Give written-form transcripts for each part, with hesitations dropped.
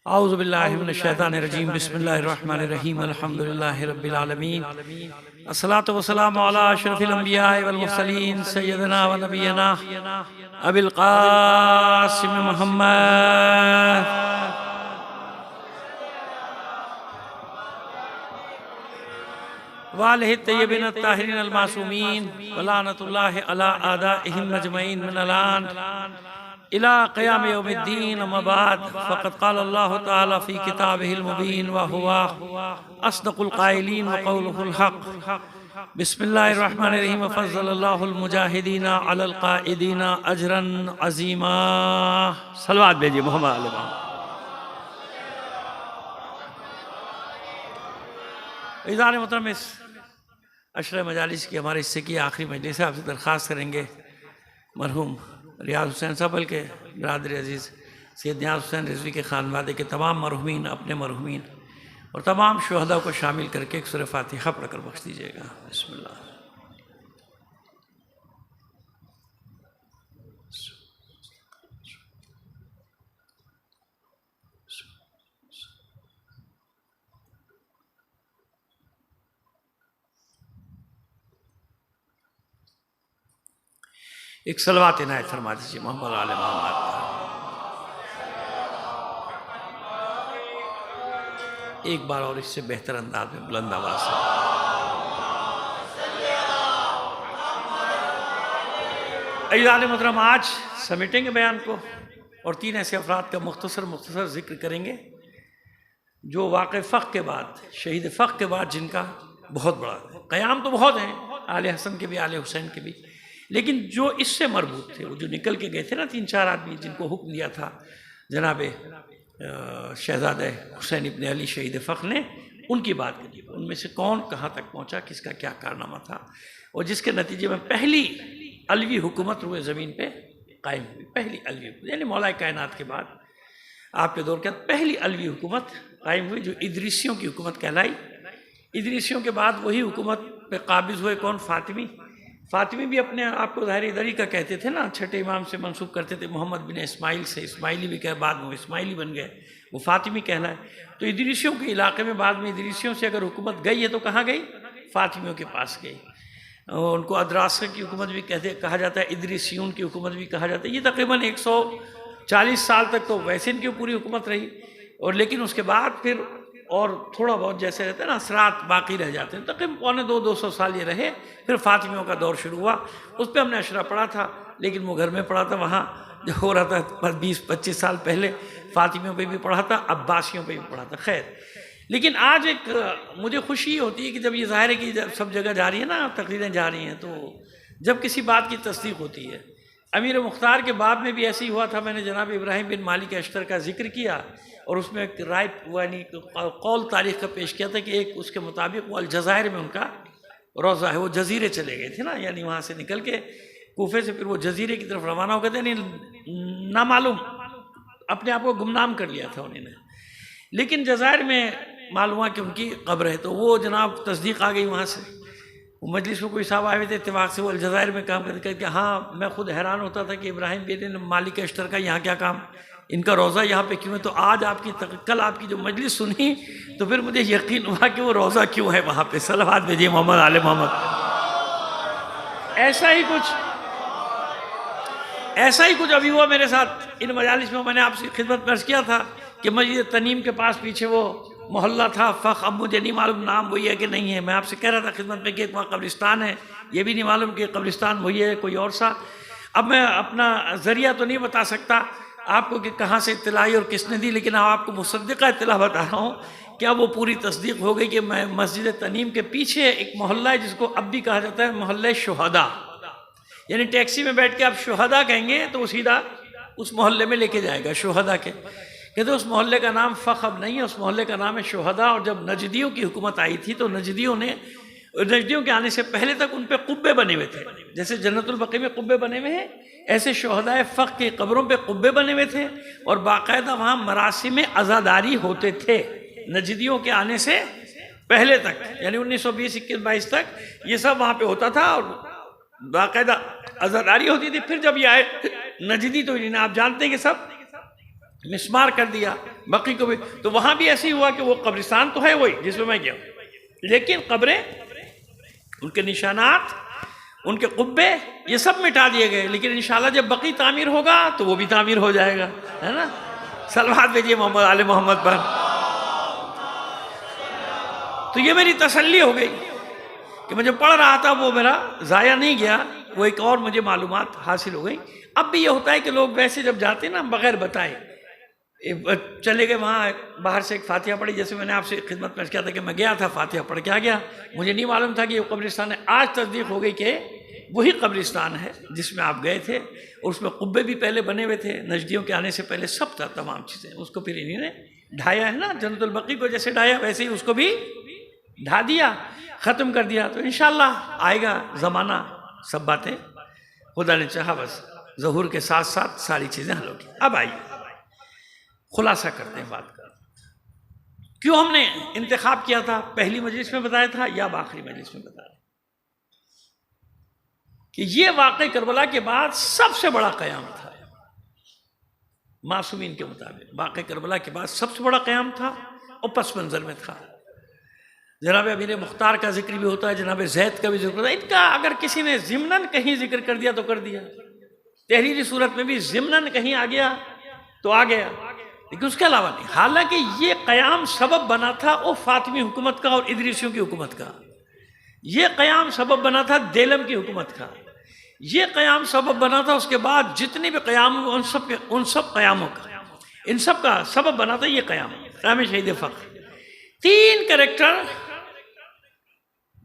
औज़ुबिल्लाहिमिनश्शैतानिर्रजीम बिस्मिल्लाहिर्रहमानिर्रहीम अल्हम्दुलिल्लाहि रब्बिल आलमीन अस्सलातु वस्सलामु अला अशरफिल अंबिया वल मुरसलीन सय्यदना व नबियना अबिल क़ासिम मुहम्मद वालिहि तय्यबिन अत्ताहिरीन अल मासूमीन व लानतुल्लाहि अला आदाइहिम अजमईन मिन अलान इला क़याम यौमिद्दीन अम्मा बाद फ़क़द क़ाल अल्लाहु तआला फ़ी किताबिहिल मुबीन व हुवा अस्दक़ुल क़ाइलीन व क़ौलुहुल हक़ बिस्मिल्लाहिर रहमानिर रहीम फ़ज़्ज़लल्लाहुल मुजाहिदीना अलल क़ाइदीना अजरन अज़ीमा। सलवात भेजिए मोहम्मद अलैहि वसल्लम। इज़ान मोहतरम, इस अशरे मजालिस की हमारे हिस्से की आखिरी मजलिस है। आपसे दरख्वास्त करेंगे मरहूम रियाज़ हुसैन साहब के बरदर अज़ीज़ सैयद नियाज़ हुसैन रिज़वी के ख़ानवादे के तमाम मरहूमीन, अपने मरहूमीन और तमाम शुहदा को शामिल करके एक सूरह फ़ातिहा पढ़कर बख्श दीजिएगा। बिस्मिल्लाह। एक सलवात इनायत फरमा दीजिए मोहम्मद आले मोहम्मद। एक बार और इससे बेहतर अंदाज में बुलंद आवाज़ से। अज़ीज़ान मोहतरम, आज समेटेंगे बयान को और तीन ऐसे अफराद का मुख्तसर जिक्र करेंगे जो वाक़े फ़क़ के बाद, शहीद फ़क़ के बाद जिनका बहुत बड़ा क़याम तो बहुत हैं, आले हसन के भी आले हुसैन के भी, लेकिन जो इससे मरबूत थे, वो जो निकल के गए थे ना, तीन चार आदमी जिनको हुक्म दिया था जनाब शहज़ादे हुसैन इब्न अली शहीद फ़ख़्र ने, उनकी बात करिए। उनमें से कौन कहाँ तक पहुँचा, किसका क्या कारनामा था और जिसके नतीजे में पहली अलवी हुकूमत रुए ज़मीन पे कायम हुई। पहली अलवी हुकूमत यानी मौला कायनात के बाद, आपके दौर के बाद पहली अलवी हुकूमत कायम हुई, जो इदरीसियों की हुकूमत कहलाई। इदरीसियों के बाद वही हुकूमत पे काबिज़ हुए कौन? फ़ातिमी। फ़ातिमी भी अपने आप को ज़ाहिर इधर ही का कहते थे ना, छठे इमाम से मंसूब करते थे, मोहम्मद बिन इस्माइल से, इस्माइली भी कहे, बाद में इस्माइली बन गए, वो फ़ातिमी कहलाए। तो इदरीसियों के इलाके में बाद में इदरीसियों से अगर हुकूमत गई है तो कहाँ गई? फ़ातिमियों के पास गई। उनको अदरासा की हुकूमत भी कहा जाता है, इदरीसियून की हुकूमत भी कहा जाता है। ये तकरीबन 140 साल तक तो वैसे इनकी पूरी हुकूमत रही, और लेकिन उसके बाद फिर और थोड़ा बहुत जैसे रहते हैं ना, असरात बाकी रह जाते हैं। तकरीबन 200 साल ये रहे, फिर फ़ातिमियों का दौर शुरू हुआ। उस पर हमने अशरा पढ़ा था, लेकिन वो घर में पढ़ा था, वहाँ जो हो रहा था 20-25 साल पहले फ़ातिमियों पे भी पढ़ा था, अब्बासियों पे भी पढ़ा था। खैर, लेकिन आज एक मुझे खुशी होती है कि जब ये ज़ाहिर है कि जब सब जगह जा रही है ना, तकरीरें जा रही हैं, तो जब किसी बात की तस्दीक होती है। अमीर मुख्तार के बाब में भी ऐसे ही हुआ था। मैंने जनाब इब्राहिम बिन मालिक अश्तर का जिक्र किया और उसमें एक राय यानी कौल तारीख़ का पेश किया था कि एक उसके मुताबिक वो अलजायर में उनका रोज़ा है, वो जजीरे चले गए थे ना, यानी वहाँ से निकल के कूफे से फिर वो जजीरे की तरफ रवाना हो गए थे, यानी नामालूम अपने आप को गुमनाम कर लिया था उन्होंने। लेकिन जज़ायर में मालूम हुआ कि उनकी कब्र है, तो वो जनाब तस्दीक आ गई वहाँ से। वो मजलिस में कोई साहब आए थे इत्तेफाक से, वो अलजायर में काम करते कि हाँ, मैं खुद हैरान होता था कि इब्राहिम बिन मालिक अश्तर का यहाँ क्या काम, इनका रोज़ा यहाँ पे क्यों है। तो आज कल आपकी जो मजलिस सुनी तो फिर मुझे यकीन हुआ कि वो रोज़ा क्यों है वहाँ पे। सलवात भेजिए मोहम्मद आले मोहम्मद। ऐसा ही कुछ अभी हुआ मेरे साथ इन मजालिस में। मैंने आपसे खिदमत में अर्ज़ किया था कि मस्जिद तनीम के पास पीछे वो मोहल्ला था फ़ख़, अब मुझे नहीं मालूम नाम वही है कि नहीं है। मैं आपसे कह रहा था खिदमत में कि एक वहाँ कब्रिस्तान है, ये भी नहीं मालूम कि कब्रिस्तान वही है कोई और सा। अब मैं अपना ज़रिया तो नहीं बता सकता आपको कि कहाँ से इत्तला आई और किसने दी, लेकिन आपको मुसद्दिक़ा इत्तला बता रहा हूँ। क्या वो पूरी तस्दीक हो गई कि मैं मस्जिद तनीम के पीछे एक मोहल्ला है जिसको अब भी कहा जाता है मोहल्ला शुहदा, यानी टैक्सी में बैठ के आप शुहदा कहेंगे तो वो सीधा उस मोहल्ले में लेके जाएगा शुहदा के। कहते उस मोहल्ले का नाम फ़ख़ अब नहीं है, उस मोहल्ले का नाम है शुहदा। और जब नजदियों की हुकूमत आई थी तो नजदियों के आने से पहले तक उन पे कुब्बे बने हुए थे, जैसे जन्नतुल बक़ी में कुब्बे बने हुए हैं, ऐसे शुहदाए फ़ख़ की कब्रों पे कुब्बे बने हुए थे और बाकायदा वहाँ मरासिम अज़ादारी होते थे नजदियों के आने से पहले तक, यानी 1920, 21, 22 तक ये सब वहाँ पे होता था और बाकायदा अज़ादारी होती थी। फिर जब ये आए नजदी तो आप जानते हैं कि सब मिस्मार कर दिया, बकी को भी। तो वहां भी ऐसे ही हुआ कि वो कब्रिस्तान तो है वही जिसमें मैं गया, लेकिन कब्रें, उनके निशानात, उनके कुब्बे, ये सब मिटा दिए गए। लेकिन इंशाल्लाह जब बकी तामीर होगा तो वो भी तामीर हो जाएगा, है ना। सलवात भेजिए मोहम्मद आले मोहम्मद पर। तो ये मेरी तसल्ली हो गई कि मैं जो पढ़ रहा था वो मेरा ज़ाया नहीं गया, वो एक और मुझे मालूमात हासिल हो गई। अब भी ये होता है कि लोग वैसे जब जाते हैं ना बगैर बताए चले गए, वहाँ बाहर से एक फातिहा पढ़ी, जैसे मैंने आपसे खिदमत में किया था कि मैं गया था फातिहा पढ़ के आ गया, मुझे नहीं मालूम था कि ये कब्रिस्तान है। आज तस्दीक हो गई कि वही कब्रिस्तान है जिसमें आप गए थे, और उसमें कुब्बे भी पहले बने हुए थे, नजदियों के आने से पहले सब था, तमाम चीज़ें। उसको फिर इन्हीं ने ढाया है ना, जन्नतुल बकी को जैसे ढाया वैसे ही उसको भी ढा दिया, ख़त्म कर दिया। तो इंशाअल्लाह आएगा ज़माना, सब बातें खुदा ने चाहा, बस ज़हूर के साथ साथ सारी चीज़ें हल होगी। अब आइए खुलासा करते हैं बात का, क्यों हमने इंतखाब किया था, पहली मजलिस में बताया था या आखिरी मजलिस में बताया कि ये वाक़ई करबला के बाद सबसे बड़ा क़याम था। मासूमीन के मुताबिक वाक़ई करबला के बाद सबसे बड़ा क़याम था, और पस मंज़र में था। जनाब अमीर मुख्तार का जिक्र भी होता है, जनाब ज़ैद का भी जिक्र होता है। इनका अगर किसी ने ज़िमनन कहीं जिक्र कर दिया तो कर दिया, तहरीरी सूरत में भी ज़िमनन कहीं आ गया तो आ गया, लेकिन उसके अलावा नहीं। हालांकि ये क़याम सबब बना था वो फातिमी हुकूमत का और इदरीसियों की हुकूमत का, ये क़याम सबब बना था देलम की हुकूमत का, ये क़याम सबब बना था उसके बाद जितने भी क़याम उन सब क़यामों का, इन सब का सबब बना था ये क़याम, क़याम शहीद फ़ख्र। 3 कैरेक्टर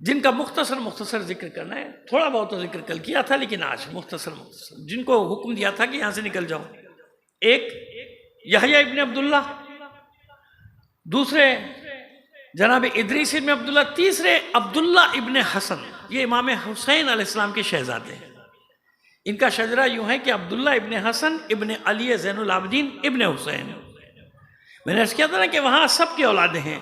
जिनका मुख्तसर जिक्र करना है, थोड़ा बहुत तो जिक्र कल किया था, लेकिन आज मुख्तसर जिनको हुक्म दिया था कि यहाँ से निकल जाओ। एक यहया इब्न अब्दुल्ला, दूसरे जनाब इदरीस इब्न अब्दुल्ला, तीसरे अब्दुल्ला इब्न हसन, ये इमाम हुसैन अलैहिस्सलाम के शहजादे हैं। इनका शजरा यूं है कि अब्दुल्ला इब्न हसन इब्न अली ज़ैनुल आबिदीन इब्न हुसैन। मैंने अर्ज़ किया था ना कि वहाँ सबकी औलादें हैं।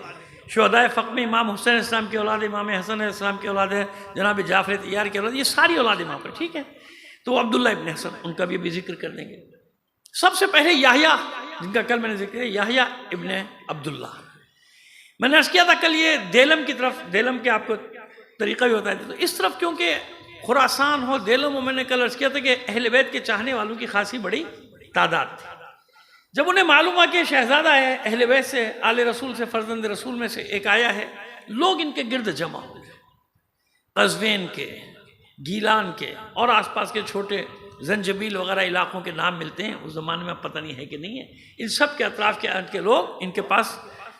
शुहदाए फ़ख्र में इमाम हुसैन इस्लाम की औलाद, इमाम हसन इस्लाम की औलाद है, जनाब जाफ़र तैयार की औलाद, ये सारी औलादें वहाँ पर, ठीक है। तो अब्दुल्ला इब्न हसन, उनका भी जिक्र कर देंगे। सबसे पहले याहया, जिनका कल मैंने जिक्र किया, याहया इब्न अब्दुल्ला। मैंने अर्ज़ किया था कल ये देलम की तरफ, देलम के आपको तरीक़ा भी बताया था, तो इस तरफ क्योंकि खुरासान हो, देलम हो, मैंने कल अर्ज़ किया था कि अहले बैत के चाहने वालों की खासी बड़ी तादाद थी। जब उन्हें मालूम हुआ कि शहजादा है अहले बैत से, आले रसूल से, फर्जंद रसूल में से एक आया है, लोग इनके गिर्द जमा हो गए। कज़वीन के, गीलान के और आसपास के छोटे जंजबील वगैरह इलाकों के नाम मिलते हैं, उस ज़माने में पता नहीं है कि नहीं है। इन सब के अतराफ़ के लोग इनके पास,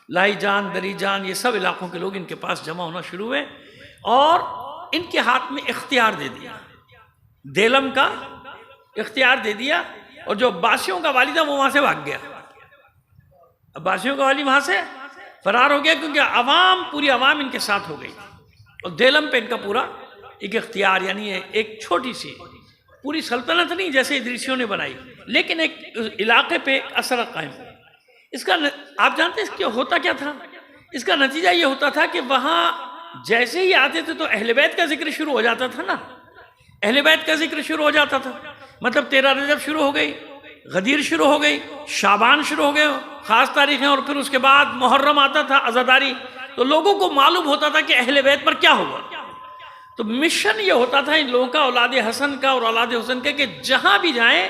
लाईजान, दरीजान, ये सब इलाकों के लोग इनके पास जमा होना शुरू हुए, और इनके हाथ में इख्तियार दे दिया, देलम का इख्तियार दे दिया। और जो अब्बासियों का वाली था वो वहाँ से भाग गया, अब्बासियों का वाली वहाँ से फरार हो गया, क्योंकि पूरी अवाम इनके साथ हो गई। और देलम पे इनका पूरा एक इख्तियार, यानी एक छोटी सी पूरी सल्तनत नहीं जैसे इदरीसियों ने बनाई, लेकिन एक इलाके पे असर कायम। इसका आप जानते हैं इसके होता क्या था? इसका नतीजा ये होता था कि वहाँ जैसे ही आते थे तो अहले बैत का जिक्र शुरू हो जाता था ना, अहले बैत का जिक्र शुरू हो जाता था। मतलब 13 रजब शुरू हो गई, गदीर शुरू हो गई, शाबान शुरू हो गए, ख़ास तारीखें, और फिर उसके बाद मुहर्रम आता था, अज़ादारी। तो लोगों को मालूम होता था कि अहले बैत पर क्या होगा। तो मिशन ये होता था इन लोगों का, औलाद हसन का और औलाद हुसैन का, कि जहाँ भी जाएं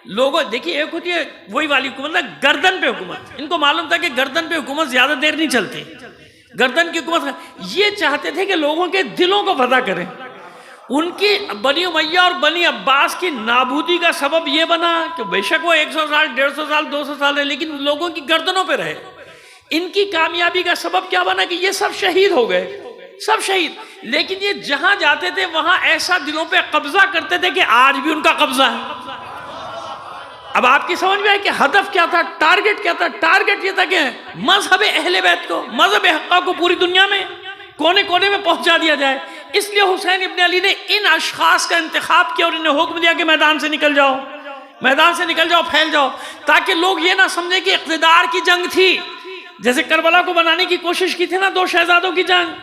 लोगों, देखिए एक होती है वही वाली हुकूमत ना, गर्दन पे हुकूमत। इनको मालूम था कि गर्दन पे हुकूमत ज़्यादा देर नहीं चलती, गर्दन की हुकूमत। ये चाहते थे कि लोगों के दिलों को फतह करें। उनकी बनी उमैया और बनी अब्बास की नाबूदी का सबब यह बना कि बेशक वो 100 साल, 150 साल, 200 साल है, लेकिन लोगों की गर्दनों पे रहे। इनकी कामयाबी का सबब क्या बना कि ये सब शहीद हो गए, सब शहीद। लेकिन ये जहां जाते थे वहां ऐसा दिलों पे कब्जा करते थे कि आज भी उनका कब्जा है। अब आपकी समझ में आए कि हदफ क्या था, टारगेट क्या था? टारगेट ये था कि मजहब अहले बैत को, मजहब हक्का को पूरी दुनिया में कोने कोने में पहुंचा दिया जाए। इसलिए हुसैन इब्न अली ने इन अशखास का इंतखाब किया और इन्हें हुक्म दिया कि मैदान से निकल जाओ, मैदान से निकल जाओ, फैल जाओ, ताकि लोग ये ना समझे कि इक़्तिदार की जंग थी। जैसे करबला को बनाने की कोशिश की थी ना 2 शहजादों की जंग,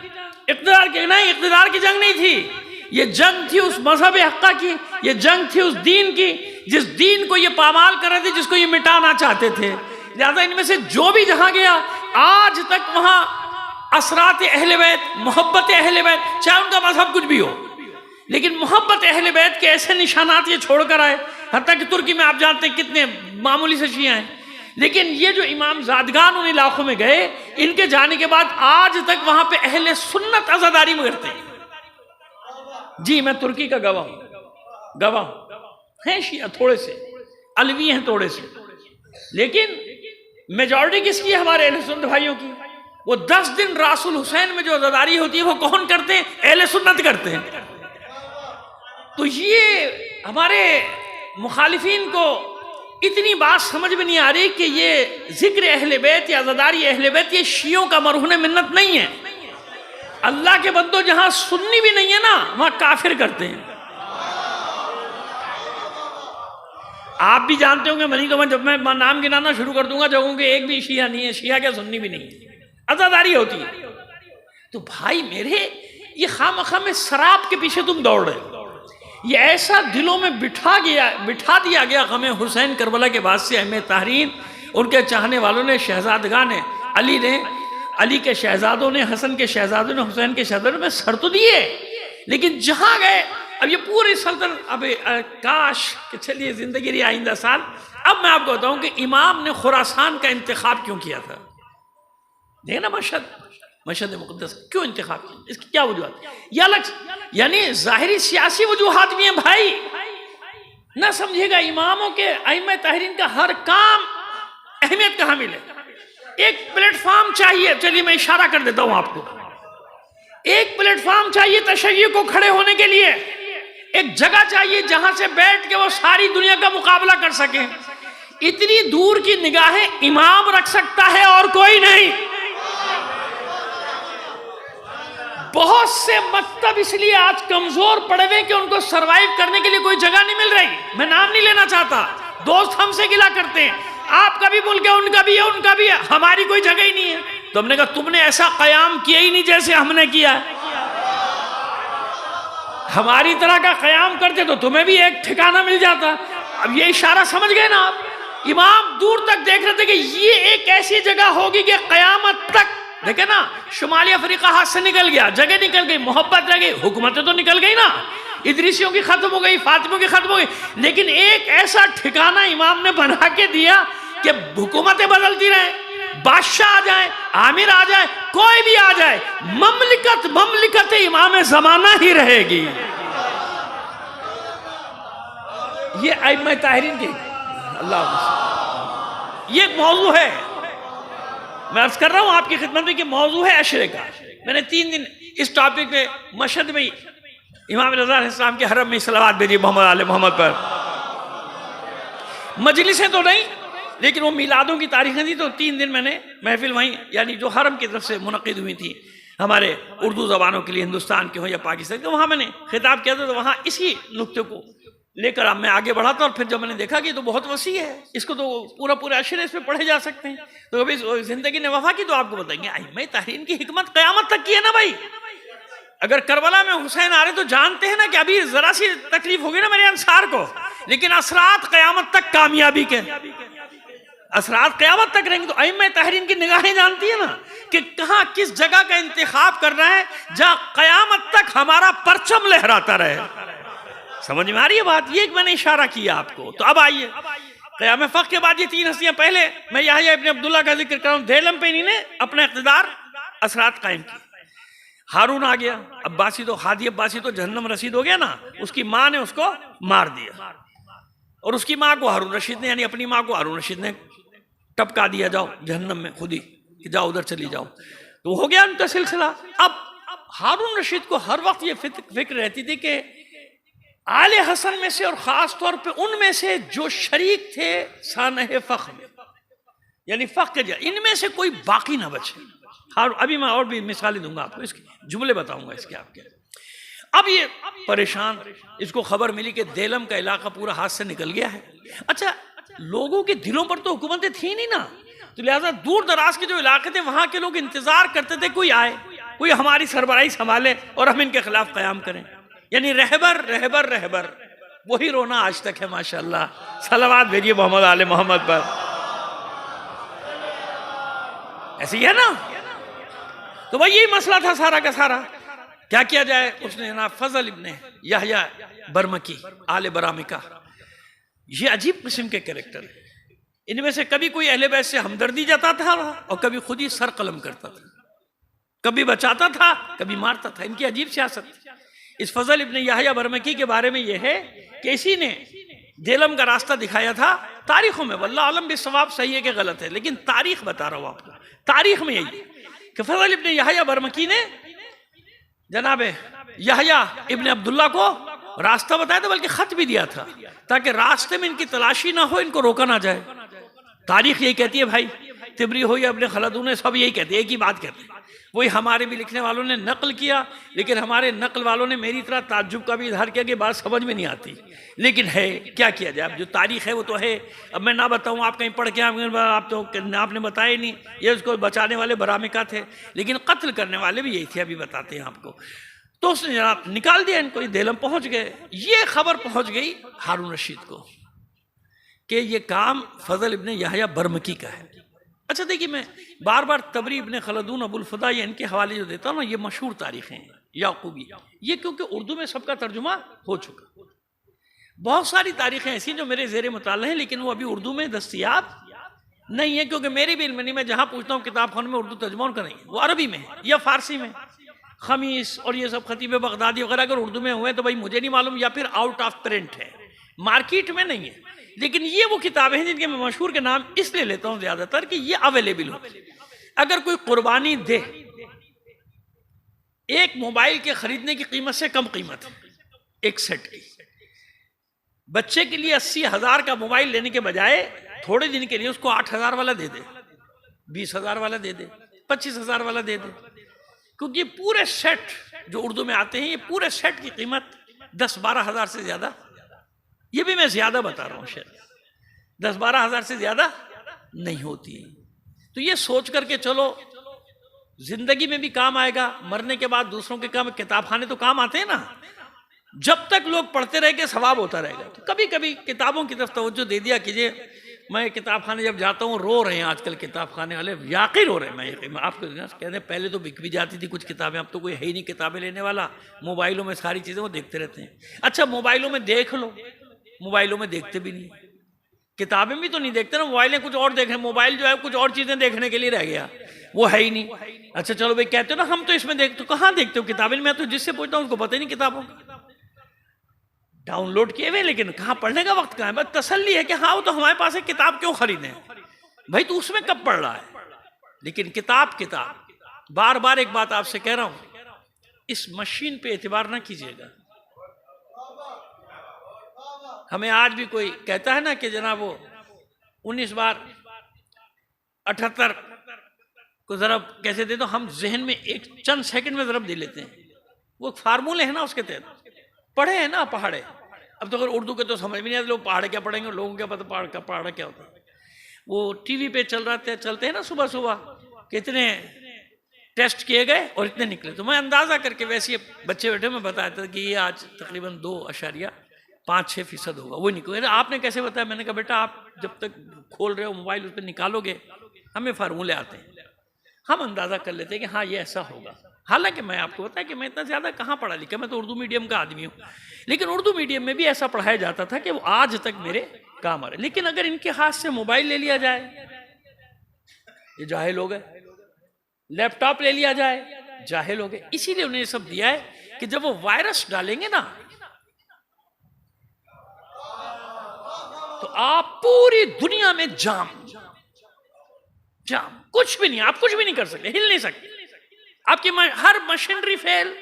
इक़्तिदार की नहीं, इक़्तिदार की जंग नहीं थी। ये जंग थी उस मजहब हक्का की, ये जंग थी उस दीन की। जिस दीन को ये पामाल कर रहे थे, जिसको ये मिटाना चाहते थे। लिहाजा इनमें से जो भी जहां गया, आज तक वहां असरात अहले बैत, मोहब्बत अहले बैत, चाहे उनका मजहब कुछ भी हो, लेकिन मोहब्बत अहले बैत के ऐसे निशानात ये छोड़कर आए। हत्ता कि तुर्की में आप जानते हैं कितने मामूली से शिया हैं, लेकिन ये जो इमाम ज़ादगान उन इलाकों में गए, इनके जाने के बाद आज तक वहां पे अहले सुन्नत अज़ादारी में करते हैं। जी मैं तुर्की का गवाह हैं, शिया थोड़े से, अलवी हैं थोड़े से, लेकिन मेजॉरिटी किसकी है? हमारे अहले सुन्नत भाइयों की। वो 10 दिन रासुल हुसैन में जो अज़ादारी होती है वो कौन करते हैं? अहले सुन्नत करते हैं। तो ये हमारे मुखालिफिन को इतनी बात समझ में नहीं आ रही कि ये जिक्र अहले बैत या अज़ादारी अहले बैत ये शियों का मरहून मिन्नत नहीं है। अल्लाह के बंदो, जहां सुन्नी भी नहीं है ना, वहां काफिर करते हैं। आप भी जानते होंगे, मनी तो मैं जब मैं नाम गिनाना शुरू कर दूंगा जगहों के, एक भी शिया नहीं है, शिया क्या सुन्नी भी नहीं है, अज़ादारी होती है। तो भाई मेरे, ये खामखा में शराब के पीछे तुम दौड़ रहे हो। ये ऐसा दिलों में बिठा दिया गया गम हुसैन करबला के बाद से अहम तहरीन, उनके चाहने वालों ने, शहजादगान ने, अली के शहजादों ने, हसन के शहजादों ने, हुसैन के शहजादों ने सर तो दिए, लेकिन जहां गए अब ये पूरी सल्तनत, अब काश कि चलिए जिंदगी रही आइंदा साल। अब मैं आपको बताऊं कि इमाम ने खुरासान का इंतखाब क्यों किया था। देखना मशहद मुक़द्दस क्यों इंतखाब किया, इसकी क्या वजूहत? यह अलग, यानी जाहिरी सियासी वजूहात भी हैं भाई। ना समझिएगा, इमामों के अइम्मा ताहिरीन का हर काम अहमियत कहाँ मिले। एक प्लेटफॉर्म चाहिए, चलिए मैं इशारा कर देता हूं आपको, एक प्लेटफॉर्म चाहिए तशय्युअ को खड़े होने के लिए, एक जगह चाहिए जहां से बैठ के वो सारी दुनिया का मुकाबला कर सके। इतनी दूर की निगाहें इमाम रख सकता है और कोई नहीं। बहुत से मकतब इसलिए आज कमजोर पड़े हुए कि उनको सरवाइव करने के लिए कोई जगह नहीं मिल रही। मैं नाम नहीं लेना चाहता, दोस्त हमसे गिला करते हैं, आपका भी बोल के उनका भी है, उनका भी है, हमारी कोई जगह ही नहीं है। तो हमने कहा तुमने ऐसा कयाम किया ही नहीं जैसे हमने किया है। हमारी तरह का कयाम करते तो तुम्हें भी एक ठिकाना मिल जाता। अब ये इशारा समझ गए ना आप? इमाम दूर तक देख रहे थे कि ये एक ऐसी जगह होगी कि कयामत तक, देखे ना, शुमाली अफ्रीका हाथ से निकल गया, जगह निकल गई, मोहब्बत रह गई, हुकूमतें तो निकल गई ना, इदरीसियों की खत्म हो गई, फातिमों की खत्म हो गई, लेकिन एक ऐसा ठिकाना इमाम ने बना के दिया कि हुकूमतें बदलती रहे, बादशाह आ जाए, आमिर आ जाए, कोई भी आ जाए, ममलिकत इमाम ज़माना ही रहेगी। ये अइम्मा ताहिरीन की अल्लाह, ये मौजू है, मैं अर्ज कर रहा हूं आपकी खिदमत में कि मौजू है अशरे का। मैंने 3 दिन इस टॉपिक पे मशहद में इमाम रज़ा अलैहिस्सलाम के हरम में सलावत भेजी मोहम्मद आले मोहम्मद पर। मजलिसें तो नहीं, लेकिन वो मिलादों की तारीखें थी, तो 3 दिन मैंने महफिल वहीं, यानी जो हरम की तरफ से मुनक़िद हुई थी हमारे उर्दू ज़बानों के लिए, हिंदुस्तान के हो या पाकिस्तान के, तो वहाँ मैंने खिताब किया था। तो वहाँ इसी नुक्ते को लेकर अब मैं आगे बढ़ा था, और फिर जब मैंने देखा कि तो बहुत वसी है, इसको तो पूरा अशरे इस पर पढ़े जा सकते हैं, तो कभी जिंदगी ने वफा की तो आपको बताएंगे। अइम्मा ताहिरीन की हिकमत क़यामत तक की है ना भाई। अगर करबला में हुसैन आ रहे तो जानते हैं ना कि अभी जरा सी तकलीफ होगी ना मेरे अंसार को, लेकिन असरात क़यामत तक कामयाबी के, असरात क़यामत तक रहेंगे। तो अइम्मा ताहिरीन की निगाहें जानती है ना कि कहाँ किस जगह का इंतखाब करना है जहाँ क़यामत तक हमारा परचम लहराता रहे। समझ में आ रही है बात? ये मैंने इशारा किया आपको। तो अब आइए, क़याम फ़क़ के बाद ये 3 हस्तियां, पहले मैं याह्या इब्न अब्दुल्लाह का जिक्र कर रहा हूँ, देलम पे इन्हीं ने अपना इक़्तिदार असरात कायम की। हारून आ गया, अब्बासी तो हादी अब्बासी तो जहन्नम रसीद हो गया ना, उसकी माँ ने उसको मार दिया, और उसकी माँ को हारून रशीद ने, यानी अपनी माँ को हारून रशीद ने टपका दिया, जाओ जहन्नम में खुद ही, कि जाओ उधर चली जाओ। तो हो गया उनका सिलसिला। अब हारून रशीद को हर वक्त ये फिक्र रहती थी कि आले हसन में से, और ख़ास तौर पे उनमें से जो शरीक थे सानह फ़ख़्र में, यानी फ़ख़्र के, इनमें से कोई बाकी ना बचे। अभी मैं और भी मिसालें दूंगा आपको, इसके जुमले बताऊंगा इसके आपके। अब ये परेशान, इसको खबर मिली कि देलम का इलाका पूरा हाथ से निकल गया है। अच्छा, लोगों के दिलों पर तो हुकूमतें थी नहीं ना, तो लिहाजा दूर दराज के जो इलाके थे वहां के लोग इंतजार करते थे कोई आए, कोई हमारी सरबराही संभाले और हम इनके खिलाफ क़याम करें। यानी रहबर रहबर रहबर, वही रोना आज तक है माशाल्लाह। सलावत भेजिए मोहम्मद आले मोहम्मद पर। ऐसे ही है ना। तो भाई यही मसला था सारा का सारा। क्या किया जाए, उसने जनाब फजल इब्ने यहया बरमकी आले बरामिका, ये अजीब किस्म के कैरेक्टर है। इनमें से कभी कोई अहले बैत से हमदर्दी जताता था और कभी खुद ही सर कलम करता था, कभी बचाता था कभी मारता था। इनकी अजीब सियासत। इस फजल इब्ने यहया बरमकी के बारे में यह है कि इसी ने जेलम का रास्ता दिखाया था। तारीखों में वल्लाह आलम बिस्सवाब सही है कि गलत है, लेकिन तारीख बता रहा हूं आपको। तारीख में यही कि फजल इब्ने यहया बरमकी ने जनाब यहया इब्ने अब्दुल्ला को रास्ता बताया था, बल्कि खत भी दिया था ताकि रास्ते में इनकी तलाशी ना हो, इनको रोका ना जाए। तारीख यही कहती है भाई, तिबरी हो या अपने खलदून, सब यही कहते हैं, एक ही बात कहते हैं। वही हमारे भी लिखने वालों ने नकल किया, लेकिन हमारे नकल वालों ने मेरी तरह ताज्जुब का भी इजहार किया कि बात समझ में नहीं आती, लेकिन है, क्या किया जाए। अब जो तारीख है वो तो है। अब मैं ना बताऊं, आप कहीं पढ़ के आप तो आपने बताया नहीं। ये उसको बचाने वाले बरामिका थे, लेकिन कत्ल करने वाले भी यही थे, अभी बताते हैं आपको। तो उसने जनाब निकाल दिया इनको, देलम पहुंच गए। ये खबर पहुंच गई हारून रशीद को कि ये काम फजल इब्ने यहया बरमकी का है। अच्छा देखिए, मैं बार बार तबरी इब्ने खलदून अबुल फदा ये इनके हवाले जो देता हूँ ना, ये मशहूर तारीखें हैं याकूबी, ये क्योंकि उर्दू में सबका तर्जुमा हो चुका। बहुत सारी तारीखें ऐसी जो मेरे जेर मुताला हैं, लेकिन वो अभी उर्दू में दस्तयाब नहीं है, क्योंकि मेरी भी इल्म नहीं। मैं जहाँ पूछता हूँ किताब खान में उर्दू तर्जुमा उनका नहीं है, वो अरबी में या फारसी में। खमीस और ये सब खतीब बगदादी वगैरह अगर उर्दू में हुए तो भाई मुझे नहीं मालूम, या फिर आउट ऑफ प्रिंट है, मार्केट में नहीं है। लेकिन ये वो किताबें हैं जिनके मैं मशहूर के नाम इसलिए लेता हूं ज्यादातर कि ये अवेलेबल हो। अगर कोई कुर्बानी दे, एक मोबाइल के खरीदने की कीमत से कम कीमत है एक सेट की, बच्चे के लिए 80,000 का मोबाइल लेने के बजाय थोड़े दिन के लिए उसको 8,000 वाला दे दे, 20,000 वाला दे दे, 25,000 वाला दे दे, क्योंकि पूरे सेट जो उर्दू में आते हैं, ये पूरे सेट की कीमत 10-12 हजार से ज्यादा, ये भी मैं ज्यादा बता रहा हूं, शायद 10-12 हजार से ज्यादा नहीं होती। तो ये सोच करके चलो, जिंदगी में भी काम आएगा, मरने के बाद दूसरों के काम, किताब खाने तो काम आते हैं ना। जब तक लोग पढ़ते रहेंगे सवाब होता रहेगा। तो कभी कभी किताबों की तरफ तवज्जो दे दिया कीजिए। मैं किताब खाने जब जाता हूँ, रो रहे हैं आजकल किताब खाने वाले, याक़ी रो रहे हैं। मैं आपको कहते हैं पहले तो बिक भी जाती थी कुछ किताबें, अब तो कोई है ही नहीं किताबें लेने वाला। मोबाइलों में सारी चीज़ें वो देखते रहते हैं। अच्छा मोबाइलों में देख लो, मोबाइलों में देखते भी नहीं, किताबें भी तो नहीं देखते ना, मोबाइलें कुछ और देख रहे, मोबाइल जो है कुछ और चीज़ें देखने के लिए रह गया, वो है ही नहीं। अच्छा चलो भाई, कहते हो ना हम तो इसमें देखते, तो कहाँ देखते हो किताबें? मैं तो जिससे पूछता हूँ उसको पता ही नहीं किताबों, डाउनलोड किए हुए, लेकिन कहाँ पढ़ने का वक्त कहाँ है। बस तसल्ली है कि हाँ वो तो हमारे पास है, किताब क्यों खरीदें भाई, तो उसमें कब पढ़ रहा है। लेकिन किताब बार बार एक बात आपसे कह रहा हूं, इस मशीन पे एतबार ना कीजिएगा। हमें आज भी कोई कहता है ना कि जनाब वो 19 बार 78 को जरब कैसे दे दो, हम जहन में एक चंद सेकंड में जरब दे लेते हैं। वो फार्मूले है ना, उसके तहत पढ़े हैं ना पहाड़े। अब तो अगर उर्दू के तो समझ में नहीं आते, लोग पहाड़ क्या पढ़ेंगे, लोगों क्या पता पहाड़ क्या होता है। वो टीवी पे चलते हैं ना सुबह सुबह, कितने टेस्ट किए गए और इतने निकले। तो मैं अंदाजा करके, वैसे बच्चे बैठे में बताया था कि ये आज तकरीबन 2.56% होगा, वो निकले। आपने कैसे बताया? मैंने कहा बेटा आप जब तक खोल रहे हो मोबाइल उस पर निकालोगे, हमें फार्मूले आते हैं, हम अंदाजा कर लेते हैं कि हाँ ये ऐसा होगा। हालांकि मैं आपको बताया कि मैं इतना ज़्यादा कहाँ पढ़ा लिखा, मैं तो उर्दू मीडियम का आदमी हूँ, लेकिन उर्दू मीडियम में भी ऐसा पढ़ाया जाता था कि वो आज तक मेरे काम आ रहे। लेकिन अगर इनके हाथ से मोबाइल ले लिया जाए, ये जाहिल हो गए, लैपटॉप ले लिया जाए, जाहिल हो गए। इसीलिए उन्हें सब दिया है कि जब वो वायरस डालेंगे ना, तो आप पूरी दुनिया में जाम, कुछ भी नहीं, आप कुछ भी नहीं कर सकते, हिल नहीं सकते। आपकी हर मशीनरी फेल,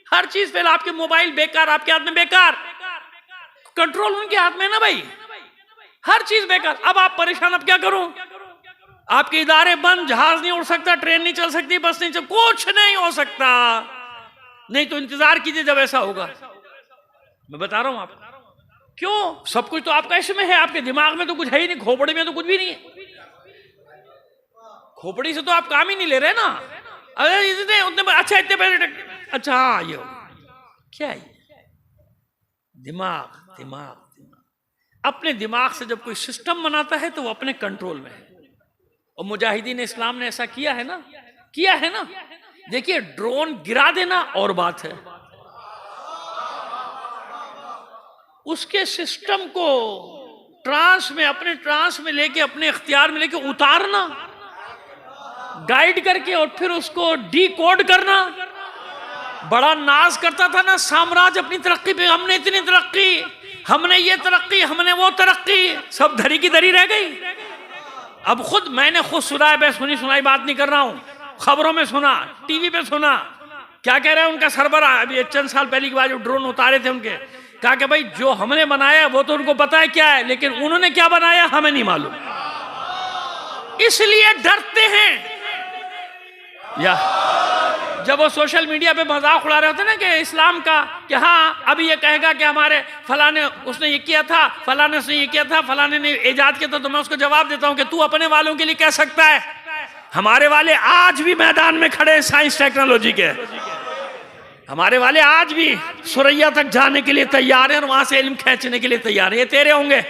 हर चीज फेल, आपके मोबाइल बेकार, आपके हाथ में बेकार, कंट्रोल उनके हाथ में ना भाई, हर चीज बेकार। अब आप परेशान, अब क्या करूं? आपके इदारे बंद, जहाज नहीं उड़ सकता, ट्रेन नहीं चल सकती, बस नहीं चल, कुछ नहीं हो सकता। नहीं तो इंतजार कीजिए जब ऐसा होगा। मैं बता रहा हूं आपको, क्यों? सब कुछ तो आपका इसमें है, आपके दिमाग में तो कुछ है ही नहीं, खोपड़ी में तो कुछ भी नहीं है। खोपड़ी से तो आप काम ही नहीं ले रहे ना। अगर इतने उतने अच्छा इतने पैसे, अच्छा हाँ ये क्या है, दिमाग दिमाग दिमाग। अपने दिमाग से जब कोई सिस्टम बनाता है तो वो अपने कंट्रोल में है। और मुजाहिदीन इस्लाम ने ऐसा किया है ना, किया है ना। देखिए ड्रोन गिरा देना और बात है, उसके सिस्टम को अपने ट्रांस में लेके, अपने इख्तियार में लेके उतारना, गाइड करके, और फिर उसको डीकोड करना। बड़ा नाज करता था ना साम्राज्य अपनी तरक्की पे, हमने इतनी तरक्की, हमने ये तरक्की, हमने वो तरक्की, सब धरी की धरी रह गई। अब मैंने खुद सुना है, मैं सुनाई बात नहीं कर रहा हूं, खबरों में सुना, टीवी पे सुना। क्या कह रहे हैं उनका सरबराह, अभी चंद साल पहले की बात, जो ड्रोन उतारे थे उनके, कहा कि भाई जो हमने बनाया वो तो उनको पता है क्या है, लेकिन उन्होंने क्या बनाया हमें नहीं मालूम, इसलिए डरते हैं। या जब वो सोशल मीडिया पे मजाक उड़ा रहे होते ना कि इस्लाम का, कि हाँ अभी ये कहेगा कि हमारे फलाने उसने ये किया था, फलाने उसने ये किया था, फलाने ने इजाद किया था, तो मैं उसको जवाब देता हूं कि तू अपने वालों के लिए कह सकता है, हमारे वाले आज भी मैदान में खड़े हैं साइंस टेक्नोलॉजी के, हमारे वाले आज भी सुरैया तक जाने के लिए तैयार हैं और वहां से इल्म खींचने के लिए तैयार है। ये तेरे होंगे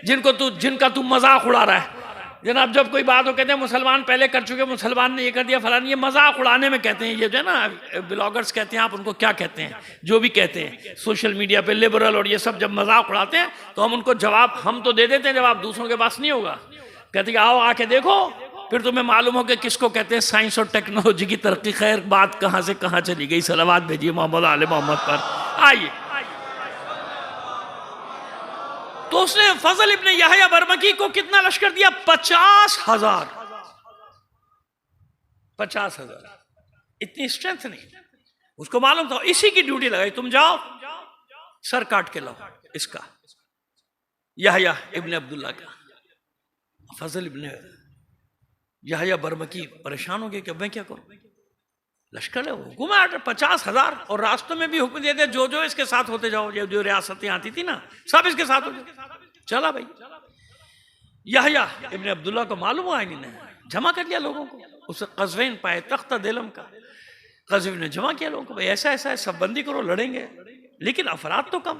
जिनका तू मजाक उड़ा रहा है। जनाब जब कोई बात हो कहते हैं मुसलमान पहले कर चुके, मुसलमान ने ये कर दिया फलानी, ये मजाक उड़ाने में कहते हैं। ये जो है ना ब्लॉगर्स कहते हैं, आप उनको क्या कहते हैं, जो भी कहते हैं सोशल मीडिया पे लिबरल और ये सब जब मजाक उड़ाते हैं तो हम उनको जवाब हम तो दे देते हैं, जवाब दूसरों के पास नहीं होगा। कहते हैं आओ आके देखो फिर तुम्हें मालूम हो कि किसको कहते हैं साइंस और टेक्नोलॉजी की तरक्की। खैर बात कहाँ से कहाँ चली गई, सलावत भेजिए मोहम्मद आले मोहम्मद पर। आइए, तो उसने फजल इब्ने यहया बरमकी को कितना लश्कर दिया? 50,000। 50,000 इतनी स्ट्रेंथ नहीं, उसको मालूम था, इसी की ड्यूटी लगाई, तुम जाओ सर काट के लाओ इसका, यहया इब्ने अब्दुल्ला का। फजल इब्ने यहया बरमकी परेशान हो गए कि मैं क्या करूं, लश्कर है, हुक्म है 50,000 और रास्तों में भी हुक्म दे दे जो जो इसके साथ होते जाओ, जो रियासतें आती थी ना सब इसके साथ हो जाओ। चला भाई, यहया इब्ने अब्दुल्ला को मालूम हुआ, इन्होंने जमा कर लिया लोगों को। उसे कज़वीन पाए तख्ता दिलम का, कज़वीन ने जमा किया लोगों को, भाई ऐसा ऐसा है, सब बंदी करो, लड़ेंगे। लेकिन अफराद तो कम,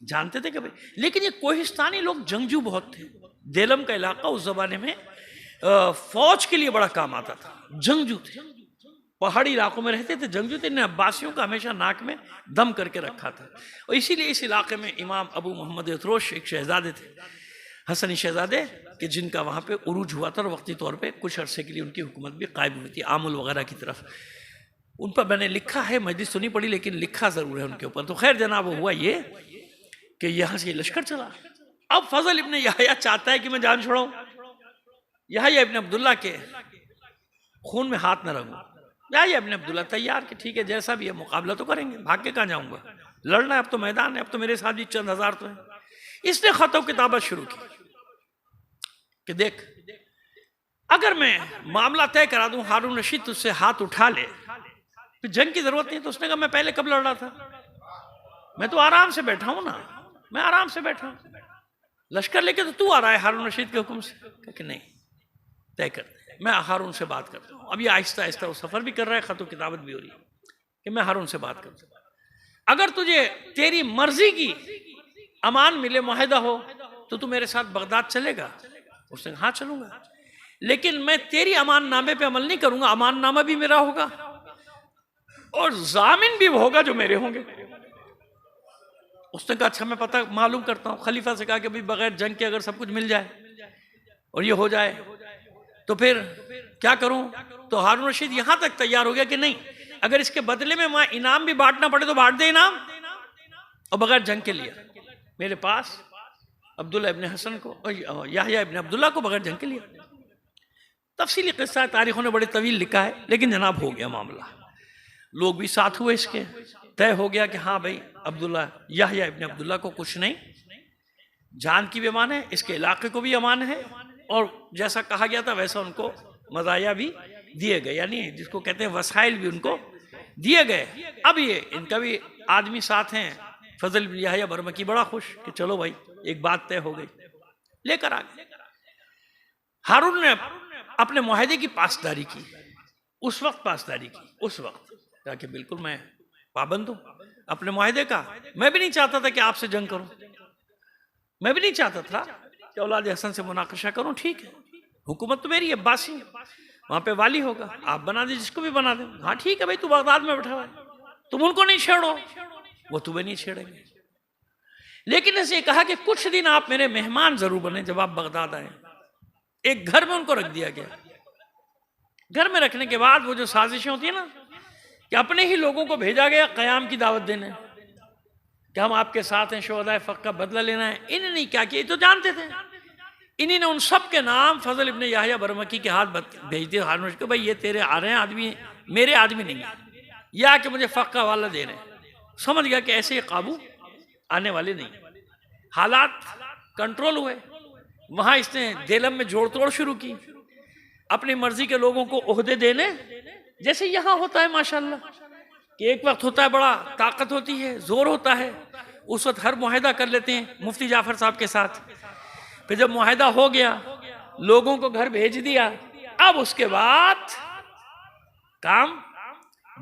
जानते थे कि भाई, लेकिन ये कोहिस्तानी लोग जंगजू बहुत थे। देलम का इलाका उस जमाने में फौज के लिए बड़ा काम आता था, जंगजू थे, पहाड़ी इलाकों में रहते थे, जंगजू थे। इन्हें अब्बासियों का हमेशा नाक में दम करके रखा था, और इसीलिए इस इलाके में इमाम अबू मोहम्मद अतरोश एक शहजादे थे, हसनी शहजादे, कि जिनका वहाँ पे उरूज हुआ था और वक्ती तौर पे कुछ अरसे के लिए उनकी हुकूमत भी कायम हुई थी आमुल वगैरह की तरफ। उन पर मैंने लिखा है, मजलिस सुनी पड़ी, लेकिन लिखा ज़रूर है उनके ऊपर। तो खैर जनाब हुआ ये कि यहाँ से लश्कर चला। अब फजल इब्ने यहया चाहता है कि मैं जान छोड़ाऊँ, यहया इब्ने अब्दुल्ला के खून में हाथ न रखूँ। यहया इब्ने अब्दुल्ला तैयार कि ठीक है जैसा भी है मुकाबला तो करेंगे, भाग के कहाँ जाऊँगा, लड़ना है, अब तो मैदान है, अब तो मेरे साथ भी चंद हज़ार तो है। इसने खतों किताबत शुरू की कि देख अगर मैं मामला तय करा दूं, हारून रशीद तुझसे हाथ उठा ले, फिर जंग की जरूरत नहीं। तो उसने कहा मैं पहले कब लड़ रहा था, मैं तो आराम से बैठा हूं ना, मैं आराम से बैठा हूं, लश्कर लेके तो तू आ रहा है हारून रशीद के हुक्म से। कि नहीं, तय कर, मैं हारून से बात करता हूँ। अब ये आहिस्ता आहिस्ता वो सफर भी कर रहा है, खतो किताबत भी हो रही है कि मैं हारून से बात करता हूँ, अगर तुझे तेरी मर्जी की अमान मिले, मुआहिदा हो, तो तू मेरे साथ बगदाद चलेगा। उसने कहा हाँ चलूंगा, लेकिन मैं तेरी अमान नामे पे अमल नहीं करूंगा, अमान नामा भी मेरा होगा और जामिन भी वो होगा जो मेरे होंगे। उसने कहा अच्छा मैं पता मालूम करता हूँ। खलीफा से कहा कि भाई बगैर जंग के अगर सब कुछ मिल जाए और ये हो जाए तो फिर क्या करूं। तो हारून रशीद यहां तक तैयार हो गया कि नहीं, अगर इसके बदले में वहां इनाम भी बांटना पड़े तो बांट दे इनाम, और बगैर जंग के लिए मेरे पास अब्दुल्ला इब्ने हसन को और यहया इब्ने अब्दुल्ला को बगैर जंग के लिए। तफसीली किस्सा तारीखों ने बड़े तवील लिखा है, लेकिन जनाब हो गया मामला, लोग भी साथ हुए, इसके तय हो गया कि हाँ भाई अब्दुल्ला यहया इब्ने अब्दुल्ला को कुछ नहीं, जान की भी अमान है, इसके इलाके को भी अमान है, और जैसा कहा गया था वैसा उनको मज़ाया भी दिए गए, यानी जिसको कहते हैं वसाइल भी उनको दिए गए। अब ये इनका भी आदमी साथ हैं, फजल इब्ने यहया बरमकी बड़ा खुश कि चलो भाई एक बात तय हो गई, लेकर आ गए। हारून ने अपने मुआहदे की पासदारी की, उस वक्त पासदारी की, उस वक्त ताकि बिल्कुल मैं पाबंद हूं अपने मुआहदे का। मैं भी नहीं चाहता था कि आपसे जंग करूं, मैं भी नहीं चाहता था कि औलाद हसन से मुनाकशा करूं। ठीक है, हुकूमत तो मेरी अब्बासी है, वहां पे वाली होगा, आप बना दे जिसको भी बना दे। हाँ ठीक है भाई, तू बगदाद में बैठा हुआ है, तुम उनको नहीं छेड़ो, वो तुम्हें नहीं छेड़ेंगे। लेकिन ऐसे कहा कि कुछ दिन आप मेरे मेहमान जरूर बने जब आप बगदाद आए। एक घर में उनको रख दिया गया। घर में रखने के बाद वो जो साजिशें होती है ना, कि अपने ही लोगों को भेजा गया क़याम की दावत देने कि हम आपके साथ हैं, शुहदाए फ़क़ का बदला लेना है। इन्हें नहीं क्या किया, तो जानते थे। इन्हीं ने उन सब के नाम फजल इब्ने याहया बरमकी के हाथ भेज दिए हारून को, भाई ये तेरे आ रहे हैं आदमी, मेरे आदमी नहीं है, या कि मुझे फ़क़ का वाला दे रहे हैं। समझ गया कि ऐसे काबू आने वाले नहीं। हालात कंट्रोल हुए। वहां इसने देलम में जोड़ तोड़ शुरू की, अपनी मर्जी के लोगों को ओहदे देने, जैसे यहां होता है माशाल्लाह कि एक वक्त होता है बड़ा ताकत होती है, जोर होता है, उस वक्त हर मुआहदा कर लेते हैं मुफ्ती जाफर साहब के साथ। फिर जब मुआहदा हो गया, लोगों को घर भेज दिया, अब उसके बाद काम,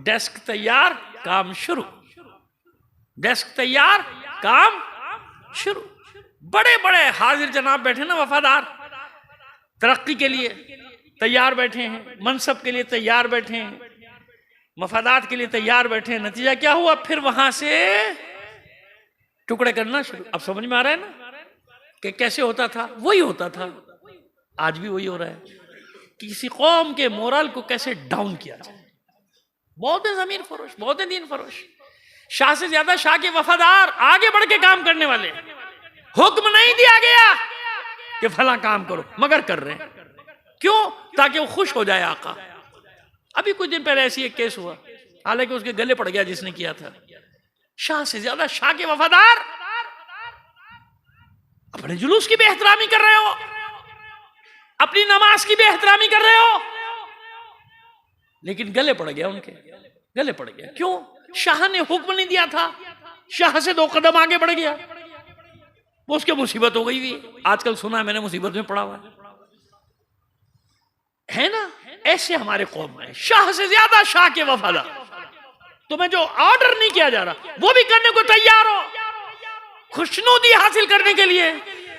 डेस्क तैयार, काम शुरू, डेस्क तैयार, काम शुरू। बड़े बड़े हाजिर जनाब बैठे ना, वफादार, तरक्की के लिए तैयार बैठे हैं, मनसब के लिए तैयार बैठे हैं, मफादात के लिए तैयार बैठे हैं। नतीजा क्या हुआ, फिर वहां से टुकड़े करना शुरू। अब समझ में आ रहा है ना कि कैसे होता था, वही होता था, आज भी वही हो रहा है कि किसी कौम के मोरल को कैसे डाउन किया जाए। बहुत है जमीन फरोश, बहुत है दीन फरोश, शाह से ज्यादा शाह के वफादार, आगे बढ़ के काम करने वाले। हुक्म नहीं दिया गया कि फला काम करो, मगर कर रहे हैं। क्यों? ताकि वो खुश हो जाए आका। अभी कुछ दिन पहले ऐसी एक केस हुआ, हालांकि उसके गले पड़ गया जिसने किया था। शाह से ज्यादा शाह के वफादार, अपने जुलूस की बेहतरामी कर रहे हो, अपनी नमाज की बेहतरामी कर रहे हो, लेकिन गले पड़ गया, उनके गले पड़ गया। क्यों? शाह ने हुक्म नहीं दिया था, शाह से 2 कदम आगे बढ़ गया, वो उसके मुसीबत हो गई भी। आजकल सुना है मैंने, मुसीबत में पड़ा हुआ है ना। ऐसे हमारे कौम में शाह से ज्यादा शाह के वफादार, तुम्हें जो ऑर्डर नहीं किया जा रहा वो भी करने को तैयार हो, खुशनुदी हासिल करने के लिए।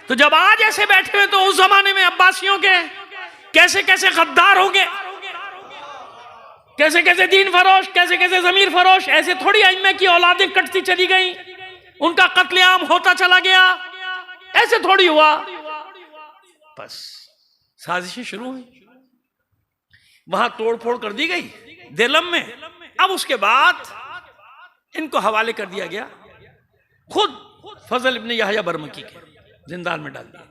तो जब आज ऐसे बैठे हुए, तो उस जमाने में अब्बासियों के कैसे कैसे गद्दार होंगे, कैसे कैसे दीन फरोश, कैसे कैसे जमीर फरोश। ऐसे थोड़ी अइम्मा की औलादें कटती चली गई, उनका कत्लेआम होता चला गया, ऐसे थोड़ी हुआ। बस साजिशें शुरू हुई, वहां तोड़ फोड़ कर दी गई देलम में। अब उसके बाद इनको हवाले कर दिया गया, खुद फजल इब्ने याहया बरमकी के जिंदान में डाल दिया।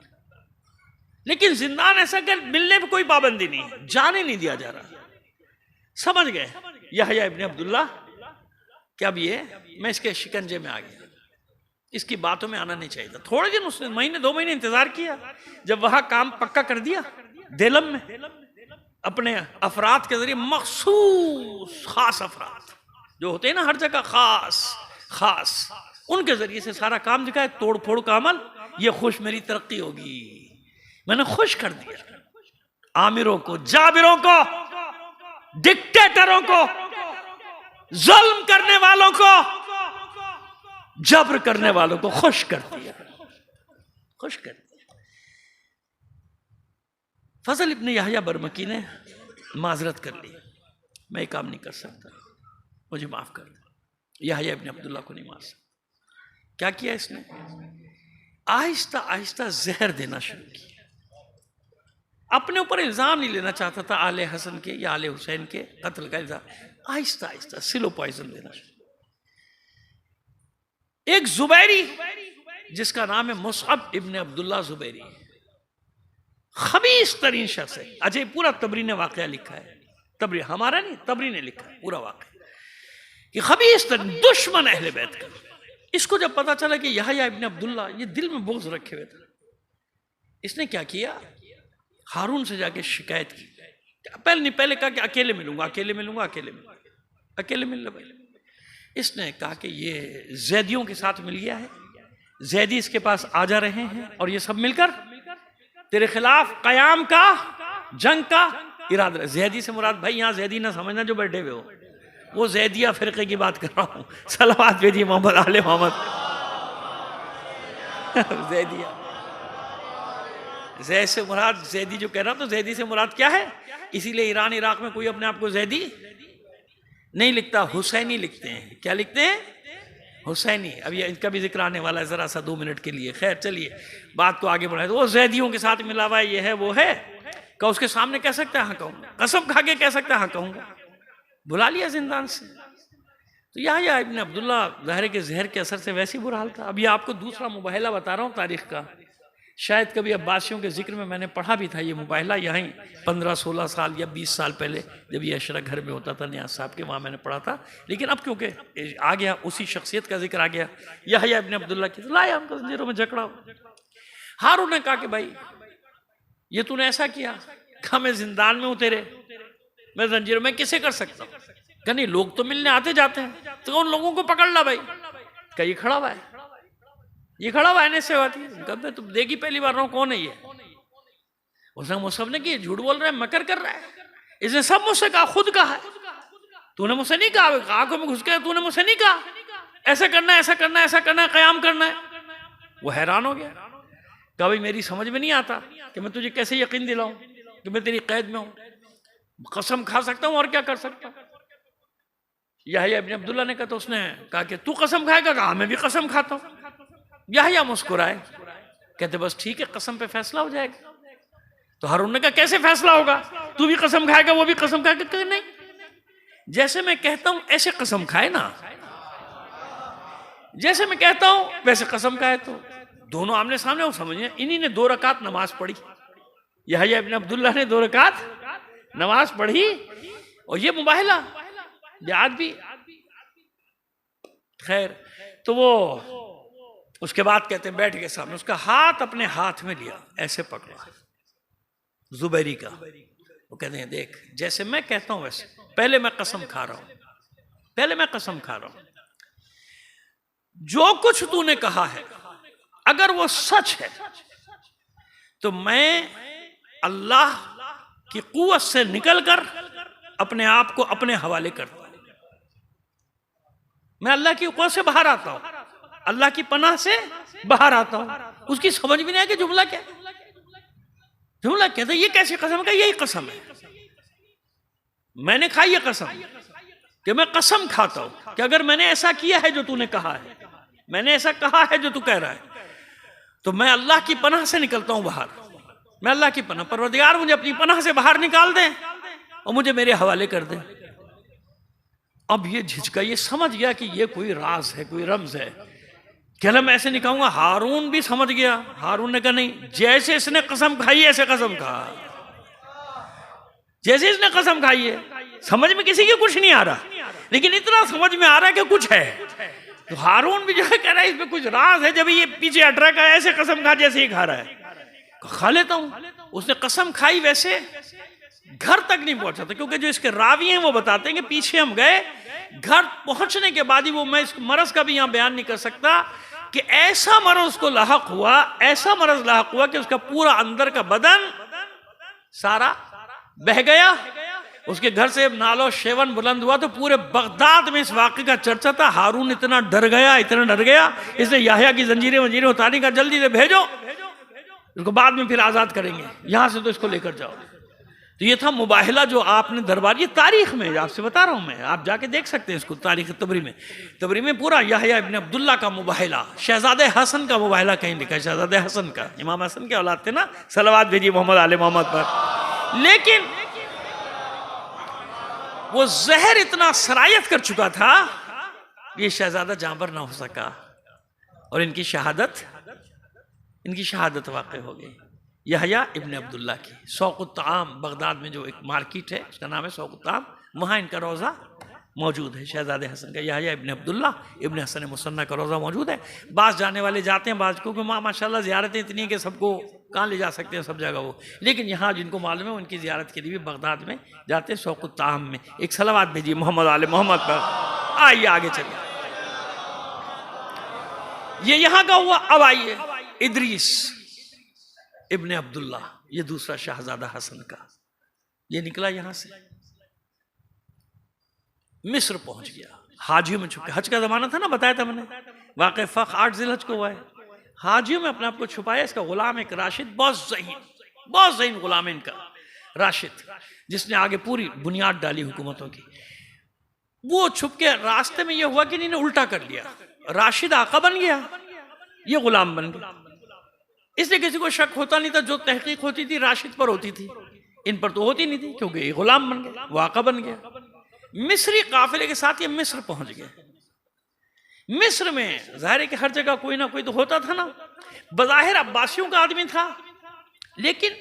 लेकिन जिंदान ऐसा कर मिलने पर कोई पाबंदी नहीं, जाने नहीं दिया जा रहा। समझ गए याहया इब्ने अब्दुल्ला कि अब ये मैं इसके शिकंजे में आ गया, इसकी बातों में आना नहीं चाहिए था। थोड़े दिन उसने, महीने 2 महीने इंतजार किया, जब वहां काम पक्का कर दिया देलम में, अपने अफराद के जरिए, मखसूस खास अफराद जो होते हैं ना हर जगह, खास खास, उनके जरिए से सारा काम दिखाए, तोड़ फोड़ का अमल। ये खुश, मेरी तरक्की होगी, मैंने खुश कर दिया आमिरों को, जाबिरों को, डिक्टेटरों को, जुल्म करने वालों को, जबर करने वालों को खुश कर दिया, खुश कर दिया। फजल इब्ने याहया बरमकी ने माजरत कर ली, मैं ये काम नहीं कर सकता, मुझे माफ कर दो। याहया इब्ने अब्दुल्ला को नहीं मार सकता। क्या किया इसने? आहिस्ता आहिस्ता जहर देना शुरू किया। अपने ऊपर इल्जाम नहीं लेना चाहता था आले हसन के या आले हुसैन के कत्ल का इल्जाम, आहिस्ता आहिस्ता सिलो पॉइजन देना शुरू। एक जुबैरी जिसका नाम है मुसअब इब्ने अब्दुल्ला जुबैरी, खबीस तरीन शख्स है। अजय पूरा तबरी ने वाकया लिखा है, तबरी हमारा नहीं, तबरी ने लिखा है पूरा वाकया कि खबीस तरीन दुश्मन अहले बैत का। इसको जब पता चला कि याहया इब्ने अब्दुल्ला ये दिल में बोझ रखे हुए थे, इसने क्या किया, हारून से जाके शिकायत की। पहले कहा कि अकेले मिलूंगा, अकेले मिलूंगा, अकेले मिलूंगा, अकेले मिल लो भाई। इसने कहा कि ये जैदियों के साथ मिल गया है, जैदी इसके पास आ जा रहे हैं और ये सब मिलकर तेरे खिलाफ कयाम का, जंग का इरादा। जैदी से मुराद भाई यहाँ जैदी ना समझना जो बैठे हुए हो, वो जैदिया फिरके की बात कर रहा हूँ। सलावत भेजिए मोहम्मद आले मोहम्मद। जैदिया, जै से मुराद जैदी जो कह रहा हूं, तो जैदी से मुराद क्या है? इसीलिए ईरान इराक में कोई अपने आप को जैदी नहीं लिखता, हुसैनी लिखते हैं। क्या लिखते हैं? हुसैनी। अब ये इनका भी जिक्र आने वाला है जरा सा 2 मिनट के लिए। खैर चलिए बात को आगे बढ़ाए। तो वो जैदियों के साथ मिला हुआ है, ये है वो है। क्या उसके सामने कह सकता है हाँ कहूंगा? कसम खा के कह सकता है हाँ कहूंगा? बुला लिया जिंदान से। तो या इब्न अब्दुल्ला ज़हर के जहर के असर से वैसे ही बुरा हाल था। अब ये आपको दूसरा मुबाहिला बता रहा हूँ तारीख का। शायद कभी अब्बासियों के जिक्र में मैंने पढ़ा भी था ये मुबाहिला, यहीं 15-16 साल या 20 साल पहले जब ये अशरा घर में होता था नियाज़ साहब के, वहाँ मैंने पढ़ा था। लेकिन अब क्योंकि आ गया उसी शख्सियत का जिक्र आ गया, या इब्न अब्दुल्ला की, तो लाया हमको जंजीरों में जकड़ा। हारून ने कहा कि भाई ये तूने ऐसा किया। कहा मैं जिंदान में हूँ तेरे, मैं जंजीरों में किसे कर सकता हूँ? कहा नहीं, लोग तो मिलने आते जाते हैं, तो उन लोगों को पकड़ ला भाई। कहा ये खड़ा हुआ है, ये खड़ा हुआ है, से बात है। कब मैं तुम देखी पहली बार रहा हूँ, कौन है ये? उसने मुझसे ने कि झूठ बोल रहा है, मकर कर रहा है। इसने सब मुझसे कहा, खुद कहा है। तूने मुझसे नहीं कहा, आंखों में घुस के तूने मुझसे नहीं कहा ऐसा करना है, ऐसा करना है, ऐसा करना है, कयाम करना है। वो हैरान हो गया। कहा भाई मेरी समझ में नहीं आता कि मैं तुझे कैसे यकीन दिलाऊं कि मैं तेरी कैद में हूं। कसम खा सकता हूं और क्या कर सकता हूं? याह्या इब्न अब्दुल्ला ने कहा, तो उसने कहा कि तू कसम खाएगा? कहा मैं भी कसम खाता हूं। याह्या मुस्कुराए, कहते बस ठीक है, कसम पे फैसला हो जाएगा। तो हारून ने कहा कैसे फैसला होगा? तू भी कसम खाएगा, वो भी कसम खाएगा? कहा नहीं, जैसे मैं कहता हूं ऐसे कसम खाए ना, जैसे मैं कहता हूं वैसे कसम खाए। तो दोनों आमने सामने हो, समझिए। इन्हीं ने 2 रकात नमाज पढ़ी। याह्या इब्न अब्दुल्ला ने 2 रकात नमाज पढ़ी, और ये मुबाहिला आज भी। खैर, तो वो उसके बाद कहते हैं बैठ के सामने, उसका हाथ अपने हाथ में लिया, ऐसे पकड़ा जुबैरी का। वो कहते हैं देख, जैसे मैं कहता हूं वैसे, पहले मैं कसम खा रहा हूं, पहले मैं कसम खा रहा हूं, जो कुछ तूने कहा है अगर वो सच है तो मैं अल्लाह की कुव्वत से निकलकर अपने आप को अपने हवाले करता हूं। मैं अल्लाह की कुव्वत से बाहर आता हूं, अल्लाह की पनाह से बाहर आता हूं। उसकी समझ में नहीं आया कि जुमला क्या, जुमला कहते ये कैसी कसम का? यही कसम है, मैंने खाई ये कसम कि मैं कसम खाता हूं कि अगर मैंने ऐसा किया है जो तूने कहा है, मैंने ऐसा कहा है जो तू कह रहा है, तो मैं अल्लाह की पनाह से निकलता हूं बाहर। मैं अल्लाह की पनाह, परवरदिगार मुझे अपनी पनाह से बाहर निकाल दे और मुझे मेरे हवाले कर दे। अब ये झिझका, ये समझ गया कि ये कोई राज है, कोई रमज है। क्या मैं ऐसे नहीं कहूंगा? हारून भी समझ गया। हारून ने कहा नहीं, जैसे इसने कसम खाई ऐसे कसम खा, जैसे इसने कसम खाई है। समझ में किसी के कुछ नहीं आ रहा, लेकिन इतना समझ में आ रहा है कि कुछ है। तो हारून भी जो है कह रहा है इसमें कुछ राज है, जब ये पीछे हट रहा है, ऐसे कसम खा जैसे ही खा रहा है। खा लेता हूं। उसने कसम खाई, वैसे घर तक नहीं पहुंचा था, क्योंकि जो इसके रावी हैं वो बताते हैं कि पीछे हम गए, घर पहुंचने के बाद ही वो, मैं इस मरज का भी यहां बयान नहीं कर सकता कि ऐसा मरज उसको लाहक हुआ, ऐसा मरज लाहक हुआ कि उसका पूरा अंदर का बदन सारा बह गया। उसके घर से नालो शेवन बुलंद हुआ, तो पूरे बगदाद में इस वाक़े का चर्चा था। हारून इतना डर गया, इतना डर गया, इसने याह्या की जंजीरें वंजीरें उतारने का, जल्दी से भेजो, इसको बाद में फिर आजाद करेंगे, यहां से तो इसको लेकर जाओ। तो ये था मुबाहिला जो आपने दरबार, ये तारीख में आपसे बता रहा हूं मैं, आप जाके देख सकते हैं इसको तारीख तबरी में। तबरी में पूरा याह्या इब्न अब्दुल्ला का मुबाहिला, शहजादे हसन का मुबाहिला कहीं लिखा है, शहजादे हसन का। इमाम हसन के औलाद थे ना, सलावत भेजिए मोहम्मद आले मोहम्मद पर। लेकिन वो जहर इतना सरायत कर चुका था, ये शहजादा जांबर ना हो सका, और इनकी शहादत वाक़ई हो गई। याह्या इब्न अब्दुल्ला की शौक़-उत-ताम, बगदाद में जो एक मार्केट है उसका नाम है शौक़-उत-ताम, वहाँ इनका रोज़ा मौजूद है। शहजादे हसन का, याह्या इब्न अब्दुल्ला इब्न हसन मुसन्ना का रोज़ा मौजूद है। बाज़ जाने वाले जाते हैं, बाज़ क्योंकि माशाल्लाह ज़ियारतें इतनी हैं कि सबको कहाँ ले जा सकते हैं सब जगह वो, लेकिन यहाँ जिनको मालूम है उनकी ज़ियारत के लिए भी बगदाद में जाते हैं, शौक़-उत-ताम में। एक सलावत भेजिए मोहम्मद आले मोहम्मद पर। आइए आगे चलिए, ये यहाँ का हुआ। अब आइए इदरीस इब्न अब्दुल्ला, ये दूसरा शहजादा हसन का, ये निकला यहां से। मिस्र पहुंच गया, हाजियों में छुप के। हज का जमाना था ना, बताया था मैंने, वाक़ई फ़ख 8 ज़िलहज को हुआ है। हाजियों में अपने आप को छुपाया। इसका गुलाम एक राशिद, बहुत ज़हीन गुलाम है इनका राशिद, जिसने आगे पूरी बुनियाद डाली हुकूमतों की। वो छुप के रास्ते में ये हुआ कि इन्होंने उल्टा कर लिया, राशिद आका बन गया, ये गुलाम बन गया। इसलिए किसी को शक होता नहीं था, जो तहकीक होती थी राशिद पर होती थी, इन पर तो होती नहीं थी, क्योंकि ये गुलाम बन गया, वो आका बन गया। मिस्री काफिले के साथ ये मिस्र पहुंच गए। मिस्र में जाहिर है कि हर जगह कोई ना कोई तो होता था ना। बज़ाहिर अब्बासियों का आदमी था, लेकिन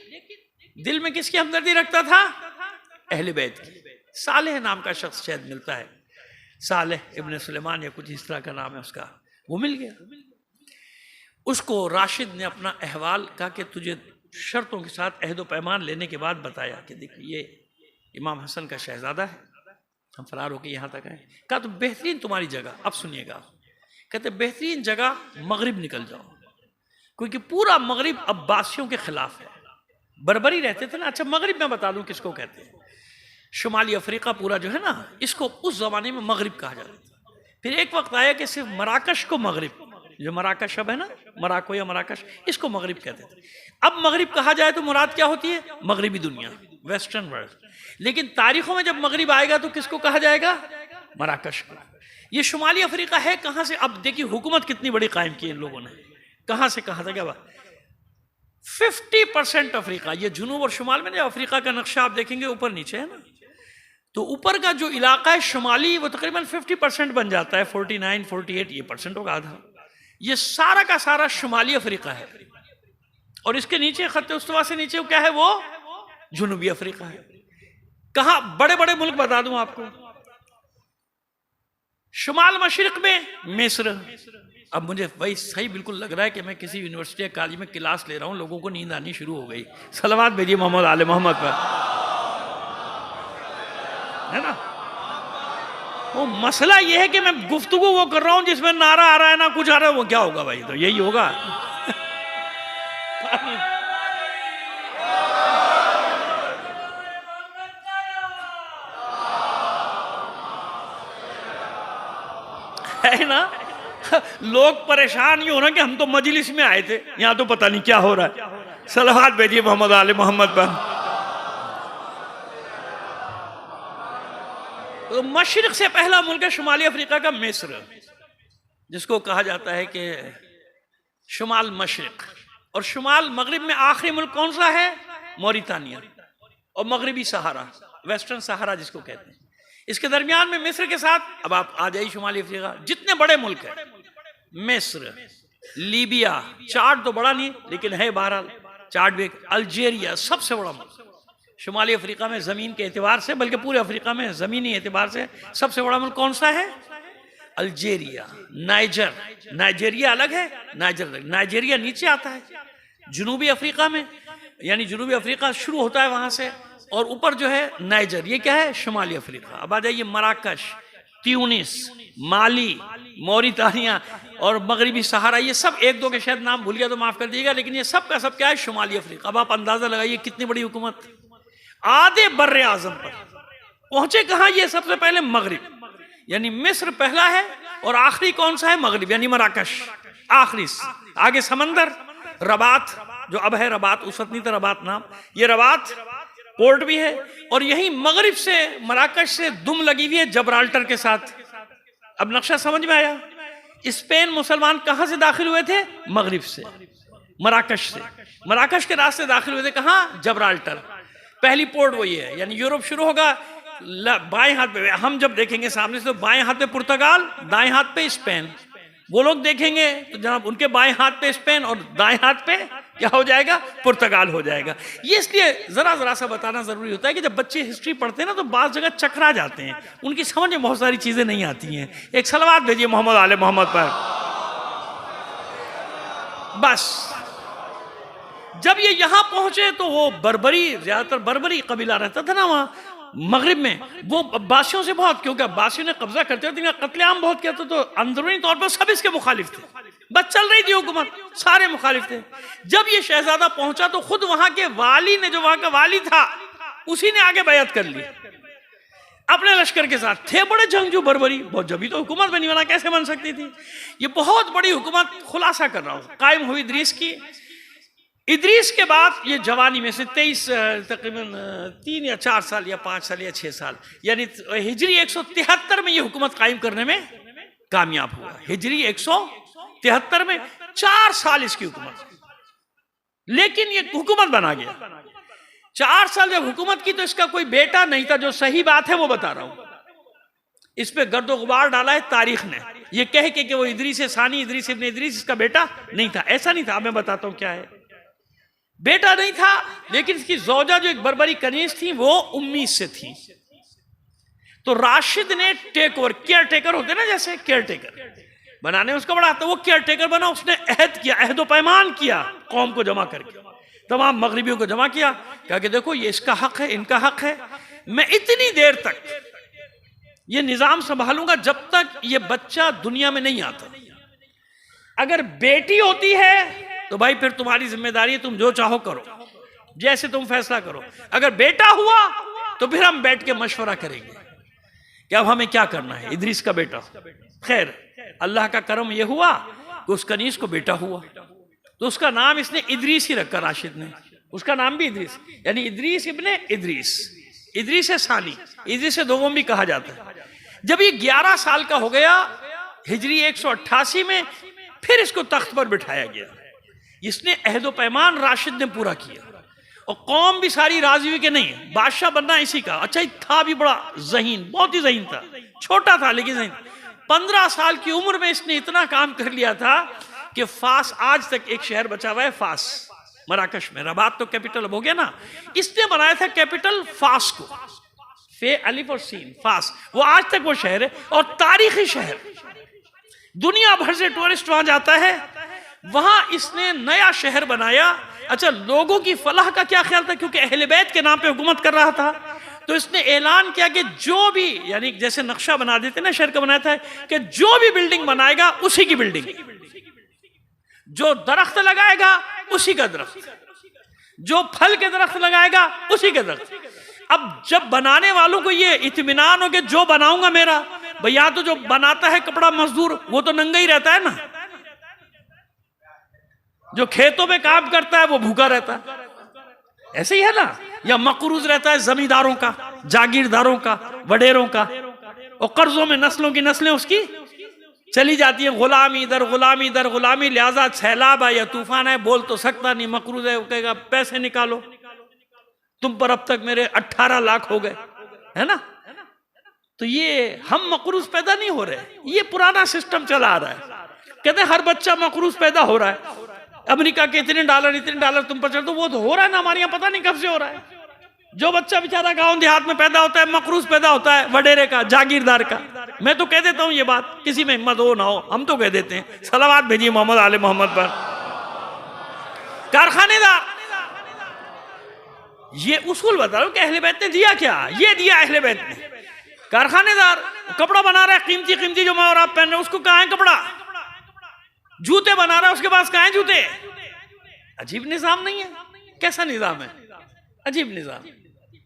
दिल में किसकी हमदर्दी रखता था? अहले बैत की। सालेह नाम का शख्स शायद मिलता है, सालेह इब्न सुलेमान या कुछ इस तरह का नाम है उसका, वो मिल गया। उसको राशिद ने अपना अहवाल कहा कि तुझे शर्तों के साथ अहद व पैमान लेने के बाद बताया कि देखिए ये इमाम हसन का शहजादा है, हम फरार होकर यहाँ तक आए। कहा तो बेहतरीन तुम्हारी जगह, अब सुनिएगा, कहते बेहतरीन जगह मगरिब निकल जाओ, क्योंकि पूरा मगरिब अब्बासियों के खिलाफ है, बर्बरी रहते थे ना। अच्छा मगरिब मैं बता दूं किसको कहते हैं। शुमाली अफ्रीका पूरा जो है ना, इसको उस जमाने में मगरिब कहा जाता था। फिर एक वक्त आया कि सिर्फ मराकश को मगरिब, जो मराकश अब है ना, मराको या मराकश, इसको मगरिब कहते थे। अब मगरिब कहा जाए तो मुराद क्या होती है? मगरिबी दुनिया, वेस्टर्न वर्ल्ड। लेकिन तारीखों में जब मगरिब आएगा तो किसको कहा जाएगा? मराकश को। ये शुमाली अफ्रीका है। कहां से? अब देखिए हुकूमत कितनी बड़ी कायम की इन लोगों ने, कहां से कहां तक। क्या बात, 50% अफ्रीका, ये जुनूब और शुमाल में, अफ्रीका का नक्शा आप देखेंगे ऊपर नीचे है ना, तो ऊपर का जो इलाका है शुमाली, वो तकरीबन 50% बन जाता है, 49, 48 ये परसेंट होगा, आधा। ये सारा का सारा शुमाली अफ्रीका है। और इसके नीचे खत्ते उस्तवा से नीचे क्या है? वो जुनूबी अफ्रीका है। कहा बड़े बड़े मुल्क बता दूं आपको, शुमाल मशरिक में मिस्र। अब मुझे वही सही बिल्कुल लग रहा है कि मैं किसी यूनिवर्सिटी या कॉलेज में क्लास ले रहा हूं, लोगों को नींद आनी शुरू हो गई। सलावत भेजिए मोहम्मद आले मोहम्मद पर, है ना। वो मसला ये है कि मैं गुफ्तगू वो कर रहा हूं जिसमें नारा आ रहा है ना कुछ आ रहा है, वो क्या होगा भाई? तो यही होगा। है ना, लोग परेशान ये हो रहे हैं कि हम तो मजलिस में आए थे, यहां तो पता नहीं क्या हो रहा है। सलावत भेजिए मोहम्मद आले मोहम्मद पर। तो मशरिक से पहला मुल्क है शुमाली अफ्रीका का मिस्र, जिसको कहा जाता है कि शुमाल मशरिक। और शुमाल मगरिब में आखिरी मुल्क कौन सा है? मौरितानिया और मगरिबी सहारा, वेस्टर्न सहारा जिसको कहते हैं। इसके दरमियान में मिस्र के साथ, अब आप आ जाइए शुमाली अफ्रीका, जितने बड़े मुल्क हैं, मिस्र, लीबिया, चार्ट तो बड़ा नहीं लेकिन है बहरहाल, चार्ट भी, अल्जीरिया सबसे बड़ा मुल्क शुमाली अफ्रीका में जमीन के एतबार से, बल्कि पूरे अफ्रीका में जमीनी एतबार से सबसे बड़ा मुल्क कौन सा है? अल्जीरिया। नाइजर, नाइजीरिया अलग है, नाइजर अलग। नाइजीरिया नीचे आता है जुनूबी अफ्रीका में, यानी जुनूबी अफ्रीका शुरू होता है वहां से, और ऊपर जो है नाइजर, ये क्या है? शुमाली अफ्रीका। अब आ जाइए मराकश, ट्यूनिस, माली, मौरितानिया और मगरिबी सहारा, ये सब एक दो के शायद नाम भूल गया तो माफ कर दीजिएगा, लेकिन ये सब का सब क्या है? शुमाली अफ्रीका। अब आप अंदाजा लगाइए कितनी बड़ी हुकूमत, आधे बर्रे आजम पर पहुंचे। कहां? ये सबसे पहले मगरिब, यानी मिस्र पहला है, और आखिरी कौन सा है? मगरिब, यानी मराकश आखिरी। आगे समंदर, रबात, जो अब है रबात, उस वक्त नहीं था रबात नाम, ये रबात पोर्ट भी है। और यही मगरिब से, मराकश से दुम लगी हुई है जबराल्टर के साथ। अब नक्शा समझ में आया? स्पेन मुसलमान कहां से दाखिल हुए थे? मगरिब से, मराकश से। मराकश के रास्ते दाखिल हुए थे कहां? जबराल्टर। पहली पोर्ट वही है, यानी यूरोप शुरू होगा बाएं हाथ पे, हम जब देखेंगे सामने से तो बाएं हाथ पे पुर्तगाल, दाएं हाथ पे स्पेन। वो लोग देखेंगे तो जनाब उनके बाएं हाथ पे स्पेन और दाएं हाथ पे क्या हो जाएगा? पुर्तगाल हो जाएगा। ये इसलिए जरा सा बताना जरूरी होता है कि जब बच्चे हिस्ट्री पढ़ते हैं ना तो बात जगह चकरा जाते हैं, उनकी समझ में बहुत सारी चीजें नहीं आती हैं। एक सलावत भेजिए मोहम्मद आले मोहम्मद पर। बस जब ये यहां पहुंचे तो वो बर्बरी, ज्यादातर बर्बरी कबीला रहता था ना वहां मगरिब में, वो अब्बासियों से बहुत, क्योंकि अब्बासियों ने कब्जा करते थे, कत्लेआम बहुत किया था, तो अंदरूनी तौर पर सब इसके मुखालिफ थे। बस चल रही थी हुकूमत, सारे मुखालिफ थे। जब ये शहजादा पहुंचा तो खुद वहां के वाली ने, जो वहां का वाली था, उसी ने आगे बैयत कर ली। अपने लश्कर के साथ थे बड़े जंगजू बर्बरी, बहुत जभी तो हुकूमत बनी, वरना कैसे बन सकती थी। ये बहुत बड़ी हुकूमत, खुलासा कर रहा हूं, कायम हुई इदरीस की। इदरीस के बाद ये जवानी में से 23 तकरीबन 3 या 4 साल या 5 साल या 6 साल, यानी हिजरी 173 में ये हुकूमत कायम करने में कामयाब हुआ। हिजरी 173 में 4 साल इसकी हुकूमत, लेकिन ये हुकूमत बना गया। 4 साल जब हुकूमत की तो इसका कोई बेटा नहीं था, जो सही बात है वो बता रहा हूं। इस पे गर्दो गुबार डाला है तारीख ने, ये कह के कि वो इदरीस सानी, इदरीस इब्न इदरीस इसका बेटा नहीं था। ऐसा नहीं था, मैं बताता हूं क्या है। बेटा नहीं था, लेकिन इसकी जौजा जो एक बर्बरी कनीज थी वो उम्मीद से थी। तो राशिद ने टेक ओवर, केयर टेकर होते ना, जैसे केयर टेकर बनाने उसका बड़ा आता, वो केयर टेकर बना। उसने अहद किया, अहदो पैमान किया, कौम को जमा करके, तमाम मगरिबियों को जमा किया, कहा कि देखो ये इसका हक है, इनका हक है, मैं इतनी देर तक ये निजाम संभालूंगा जब तक ये बच्चा दुनिया में नहीं आता। अगर बेटी होती है तो भाई फिर तुम्हारी जिम्मेदारी है, तुम जो चाहो करो, जैसे तुम फैसला करो। अगर बेटा हुआ तो फिर हम बैठ के मशवरा करेंगे कि अब हमें क्या करना है। इदरीस का बेटा, खैर अल्लाह का करम यह हुआ कि उस कनीज को बेटा हुआ, तो उसका नाम इसने इदरीस ही रखा, राशिद ने। उसका नाम भी इदरीस, यानी इदरीस इब्ने इदरीस, इदरीस सानी, इदरीस दोगम भी कहा जाता है। जब ये 11 साल का हो गया, हिजरी 188 में, फिर इसको तख्त पर बिठाया गया। इसने अहदो पैमान राशिद ने पूरा किया, और कौम भी सारी राजी हुई कि नहीं, बादशाह बनना इसी का। अच्छा, था भी बड़ा ज़हीन, बहुत ही ज़हीन था, छोटा था लेकिन ज़हीन। 15 साल की उम्र में इसने इतना काम कर लिया था कि फास, आज तक एक शहर बचा हुआ है फास, मराकश में। रबात तो कैपिटल अब हो गया ना, इसने बनाया था कैपिटल फास को, फे अलिफ और सीन, फास। वो आज तक वो शहर है, और तारीखी शहर, दुनिया भर से टूरिस्ट वहां जाता है। वहां इसने नया शहर बनाया। अच्छा, लोगों की फलाह का क्या ख्याल था, क्योंकि अहले बैत के नाम पे हुकूमत कर रहा था, तो इसने ऐलान किया कि जो भी, यानी जैसे नक्शा बना देते ना शहर का, बनाया था कि जो भी बिल्डिंग बनाएगा उसी की बिल्डिंग, जो दरख्त लगाएगा उसी का दरख्त, जो फल के दरख्त लगाएगा उसी के दरख्त। अब जब बनाने वालों को ये इत्मीनान हो कि जो बनाऊंगा मेरा, भैया तो जो बनाता है कपड़ा मजदूर, वो तो नंगा ही रहता है ना, जो खेतों में काम करता है वो भूखा रहता है, ऐसे ही है ना। या मकरूज रहता है जमींदारों का, जागीरदारों का, वडेरों का, और कर्जों में नस्लों की नस्लें उसकी चली जाती है, गुलामी इधर गुलामी इधर गुलामी। लिहाजा सैलाब है या तूफान है, बोल तो सकता नहीं, मकरूज है, वो कहेगा पैसे निकालो, तुम पर अब तक मेरे 18 लाख हो गए, है ना। तो ये हम मकरूज पैदा नहीं हो रहे, ये पुराना सिस्टम चला आ रहा है। कहते हैं हर बच्चा मकरूज पैदा हो रहा है, अमेरिका के इतने डॉलर तुम पर चल, तो वो तो हो रहा है ना, हमारे यहाँ पता नहीं कब से हो रहा है। जो बच्चा बेचारा गांव देहात में पैदा होता है, मकरूज पैदा होता है, वडेरे का, जागीरदार का। मैं तो कह देता हूं ये बात, किसी में हिम्मत हो ना हो, हम तो कह देते हैं। सलावत भेजिए मोहम्मद आले मोहम्मद पर। कारखानेदार, ये उसूल बता रहा हूं कि अहले बैत ने दिया क्या, ये दिया अहले बैत ने। कारखानेदार कपड़ा बना रहा है, कीमती कीमती जो मैं और आप पहन रहे हैं, उसको कहाँ है कपड़ा। जूते बना रहा है, उसके पास कहाँ है जूते। अजीब निजाम नहीं है, कैसा निजाम है, अजीब निजाम।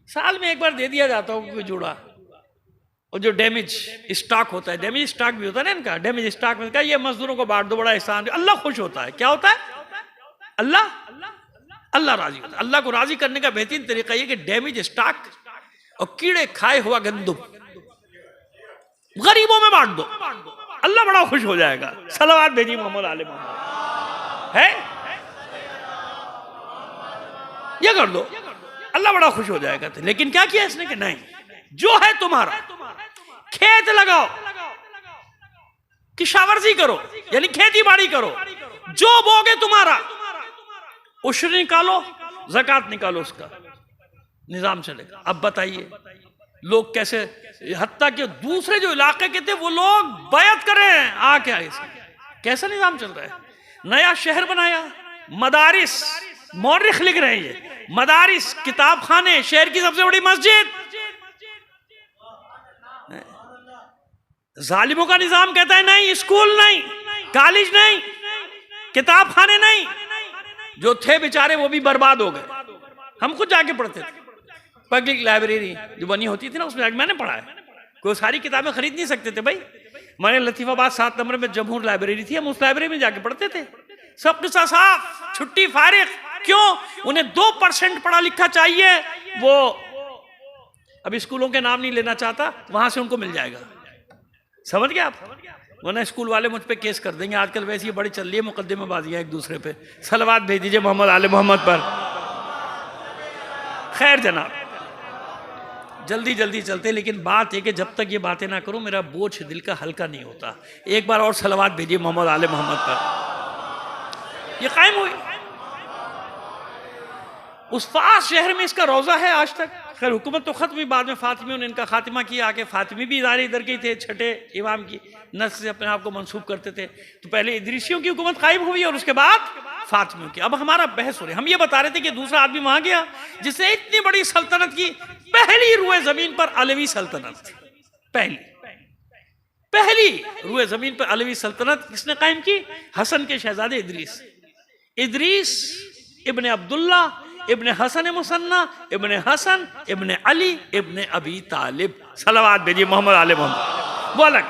साल में एक बार दे दिया जाता हो कोई जुड़ा, और जो डैमेज स्टॉक होता है, डैमेज स्टॉक भी होता है ना इनका, डैमेज स्टॉक में कहा ये मजदूरों को बांट दो, बड़ा एहसान, अल्लाह खुश होता है। क्या होता है, अल्लाह राजी होता है। अल्लाह को राजी करने का बेहतरीन तरीका ये कि डैमेज स्टॉक और कीड़े खाए हुआ गंदम गरीबों में बांट दो, अल्लाह बड़ा खुश हो जाएगा। सलावत भेजी मोहम्मद आले मोहम्मद है, ये कर दो, अल्लाह बड़ा खुश हो जाएगा। लेकिन क्या किया इसने कि नहीं, जो है तुम्हारा, खेत लगाओ, किशावर्जी करो, यानी खेती बाड़ी करो, जो बोगे तुम्हारा, उश्र निकालो, ज़कात निकालो, उसका निजाम चलेगा। अब बताइए लोग कैसे, हत्ता कि दूसरे जो इलाके के थे वो लोग बैत कर रहे हैं आके आगे से, कैसा निजाम चल रहा है। नया शहर बनाया, मदारिस, मौरिख लिख रहे हैं ये, मदारिस किताब खाने, शहर की सबसे बड़ी मस्जिद। जालिमों का निजाम कहता है नहीं, स्कूल नहीं, कॉलेज नहीं, किताब खाने नहीं। जो थे बेचारे वो भी बर्बाद हो गए। हम खुद जाके पढ़ते थे, पब्लिक लाइब्रेरी जो बनी होती थी ना, उसमें मैंने पढ़ा है। कोई सारी किताबें खरीद नहीं सकते थे भाई। मैंने लतीफाबाद 7 नंबर में जमहूर लाइब्रेरी थी, हम उस लाइब्रेरी में जाके पढ़ते थे। सब किस्सा साफ, छुट्टी फारिग। क्यों? उन्हें 2% पढ़ा लिखा चाहिए। वो अब स्कूलों के नाम नहीं लेना चाहता, वहां से उनको मिल जाएगा। समझ गए आप? वरना स्कूल वाले मुझ पे केस कर देंगे। आजकल वैसे ही बड़ी चल रही है मुकद्दमेबाजियां एक दूसरे पे। सलवात भेज दीजिए मोहम्मद आले मोहम्मद पर। खैर जनाब, जल्दी जल्दी चलते, लेकिन बात है कि जब तक ये बातें ना करूं मेरा बोझ दिल का हल्का नहीं होता। एक बार और सलवात भेजिए मोहम्मद आले मोहम्मद पर। ये कायम हुई। उस फास शहर में इसका रोजा है आज तक। खैर हुकूमत तो खत्म हुई बाद में, फातिमियों ने इनका खात्मा किया। आके फातिमी भी इदारे इधर के थे, छठे इमाम की नस्ल से अपने आप को मंसूब करते थे। तो पहले इदरीसियों की हुकूमत कायम हुई और उसके बाद फातिमियों की। अब हमारा बहस हो रही है। हम ये बता रहे थे कि दूसरा आदमी वहां गया जिसने इतनी बड़ी सल्तनत की। पहली रुए जमीन पर अलवी सल्तनत थी। पहली रुए जमीन पर अलवी सल्तनत किसने कायम की? हसन के शहजादे इदरीस। इदरीस इब्ने अब्दुल्ला इब्ने हसन मुसन्ना इब्ने हसन इब्ने अली इब्ने अबी तालिब। सलवात भेजिए मोहम्मद आले मोहम्मद। वो अलग।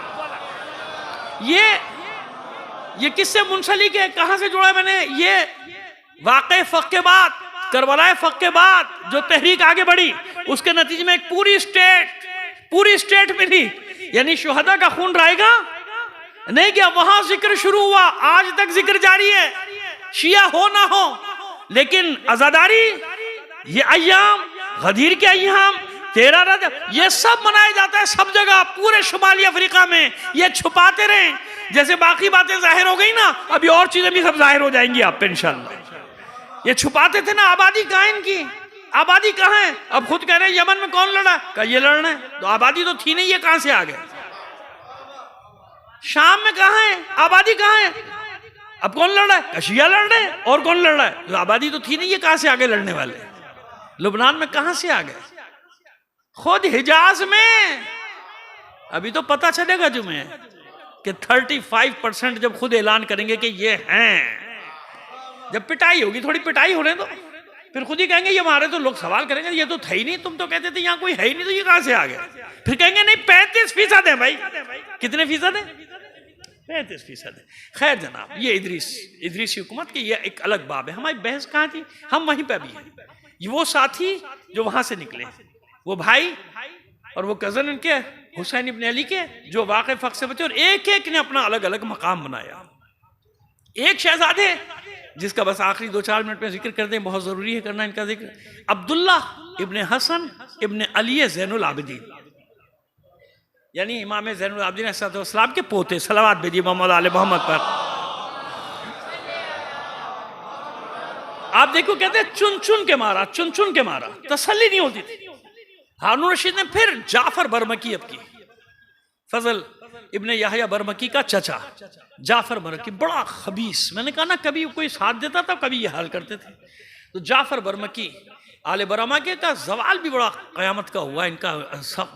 ये किससे मुंसलिक है, कहां से जोड़ा मैंने? ये वाक़े फक के बाद, करबलाए फक के बाद जो तहरीक आगे बढ़ी, उसके नतीजे में एक पूरी स्टेट मिली। यानी शुहदा का खून रहेगा नहीं क्या? वहां जिक्र शुरू हुआ, आज तक जिक्र जारी है। शिया हो ना हो, लेकिन अज़ादारी, ये अय्याम, गदीर के अय्याम, 13 रजब, ये सब मनाया जाता है सब जगह, पूरे शुमाली अफ्रीका में। ये छुपाते रहे, जैसे बाकी बातें जाहिर हो गई ना, अभी और चीजें भी सब जाहिर हो जाएंगी आप पे इंशाअल्लाह। ये छुपाते थे ना। आबादी कहाँ इनकी? आबादी कहाँ है? अब खुद कह रहे हैं यमन में कौन लड़ा? का ये लड़ना है। तो आबादी तो थी नहीं, ये कहां से आ गए? शाम में कहाँ है? आबादी कहाँ है? अब कौन लड़ रहा है? शिया लड़ रहे हैं। और कौन लड़ रहा है? जो आबादी तो थी नहीं, ये कहां से आगे लड़ने वाले? लुबनान में कहां से आ गए? खुद हिजाज में अभी तो पता चलेगा जुमे कि 35% जब खुद ऐलान करेंगे कि ये हैं। जब पिटाई होगी, थोड़ी पिटाई होने दो, फिर खुद ही कहेंगे ये हमारे। तो लोग सवाल करेंगे ये तो थे ही नहीं, तुम तो कहते थे यहाँ कोई है ही नहीं, तो ये कहां से आ गया? फिर कहेंगे नहीं 35% है भाई। कितने फीसद है? 35% है। खैर जनाब, ये इदरीसी हुकूमत की ये एक अलग बाब है। हमारी बहस कहाँ थी? हम वहीं पे भी हैं। ये वो साथी जो वहां से निकले, वो भाई और वो कजन इनके हुसैन इब्ने अली के, जो वाक़े फक से बचे, और एक एक ने अपना अलग अलग मकाम बनाया। एक शहजादे जिसका बस आखिरी 2-4 मिनट में जिक्र कर दें, बहुत जरूरी है करना इनका जिक्र। अब्दुल्ला इब्ने हसन इब्ने अली ज़ैनुल आबिदीन, यानी इमाम ज़ैनुल आबिदीन अलैहिस्सलाम के पोते। सलावत भेजिए मोहम्मद आले मोहम्मद पर। आप देखो, कहते हैं चुन चुन के मारा, तसल्ली नहीं होती थी। हारून रशीद ने फिर जाफर बरमकी अब की, फजल इब्ने याहया बरमकी का चचा जाफर बरमकी, बड़ा खबीस। मैंने कहा ना, कभी कोई साथ देता था, कभी ये हाल करते थे। तो जाफर बरमकी आले बरमा के का जवाल भी बड़ा क़यामत का हुआ। इनका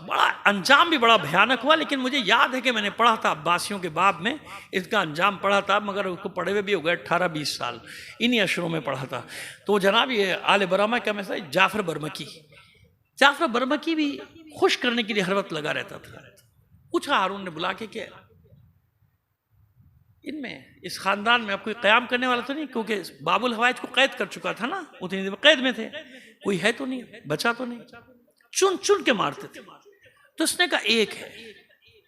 बड़ा अंजाम भी बड़ा भयानक हुआ। लेकिन मुझे याद है कि मैंने पढ़ा था अब्बासियों के बाब में, इसका अंजाम पढ़ा था, मगर उसको पढ़े हुए भी हो गए 18-20 साल, इन्हीं अशरों में पढ़ा था। तो जनाब ये आले बरमा का मैसेज जाफर बरमकी भी खुश करने के लिए हर वक्त लगा रहता था। पूछा हारून ने बुला के, क्या इनमें इस खानदान में अब कोई क़याम करने वाला तो नहीं? क्योंकि बाबुल हवाइज को कैद कर चुका था ना, उतनी देर में कैद में थे, कोई है तो नहीं, बचा तो नहीं। चुन चुन के मारते थे। तो उसने कहा एक है,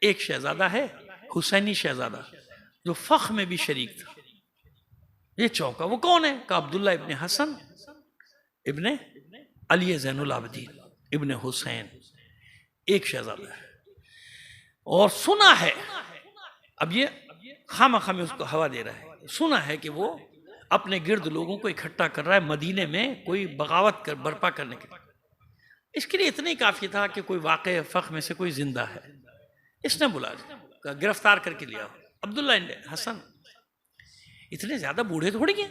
एक शहजादा है, हुसैनी शहजादा, जो फख्र में भी शरीक था। ये चौंका। वो कौन है? कहा अब्दुल्ला इब्ने हसन इब्ने अली ज़ैनुल आबिदीन इब्ने हुसैन, एक शहजादा है। और सुना है, अब ये खामा में उसको हवा दे रहा है, सुना है कि वो अपने गिर्द लोगों को इकट्ठा कर रहा है मदीने में कोई बगावत बर्पा करने के लिए। इसके लिए इतना ही काफी था कि कोई वाक़े फ़ख्र में से कोई जिंदा है। इसने बुला लिया, गिरफ्तार करके लिया। अब्दुल्ला हसन इतने ज्यादा बूढ़े थोड़ी हैं,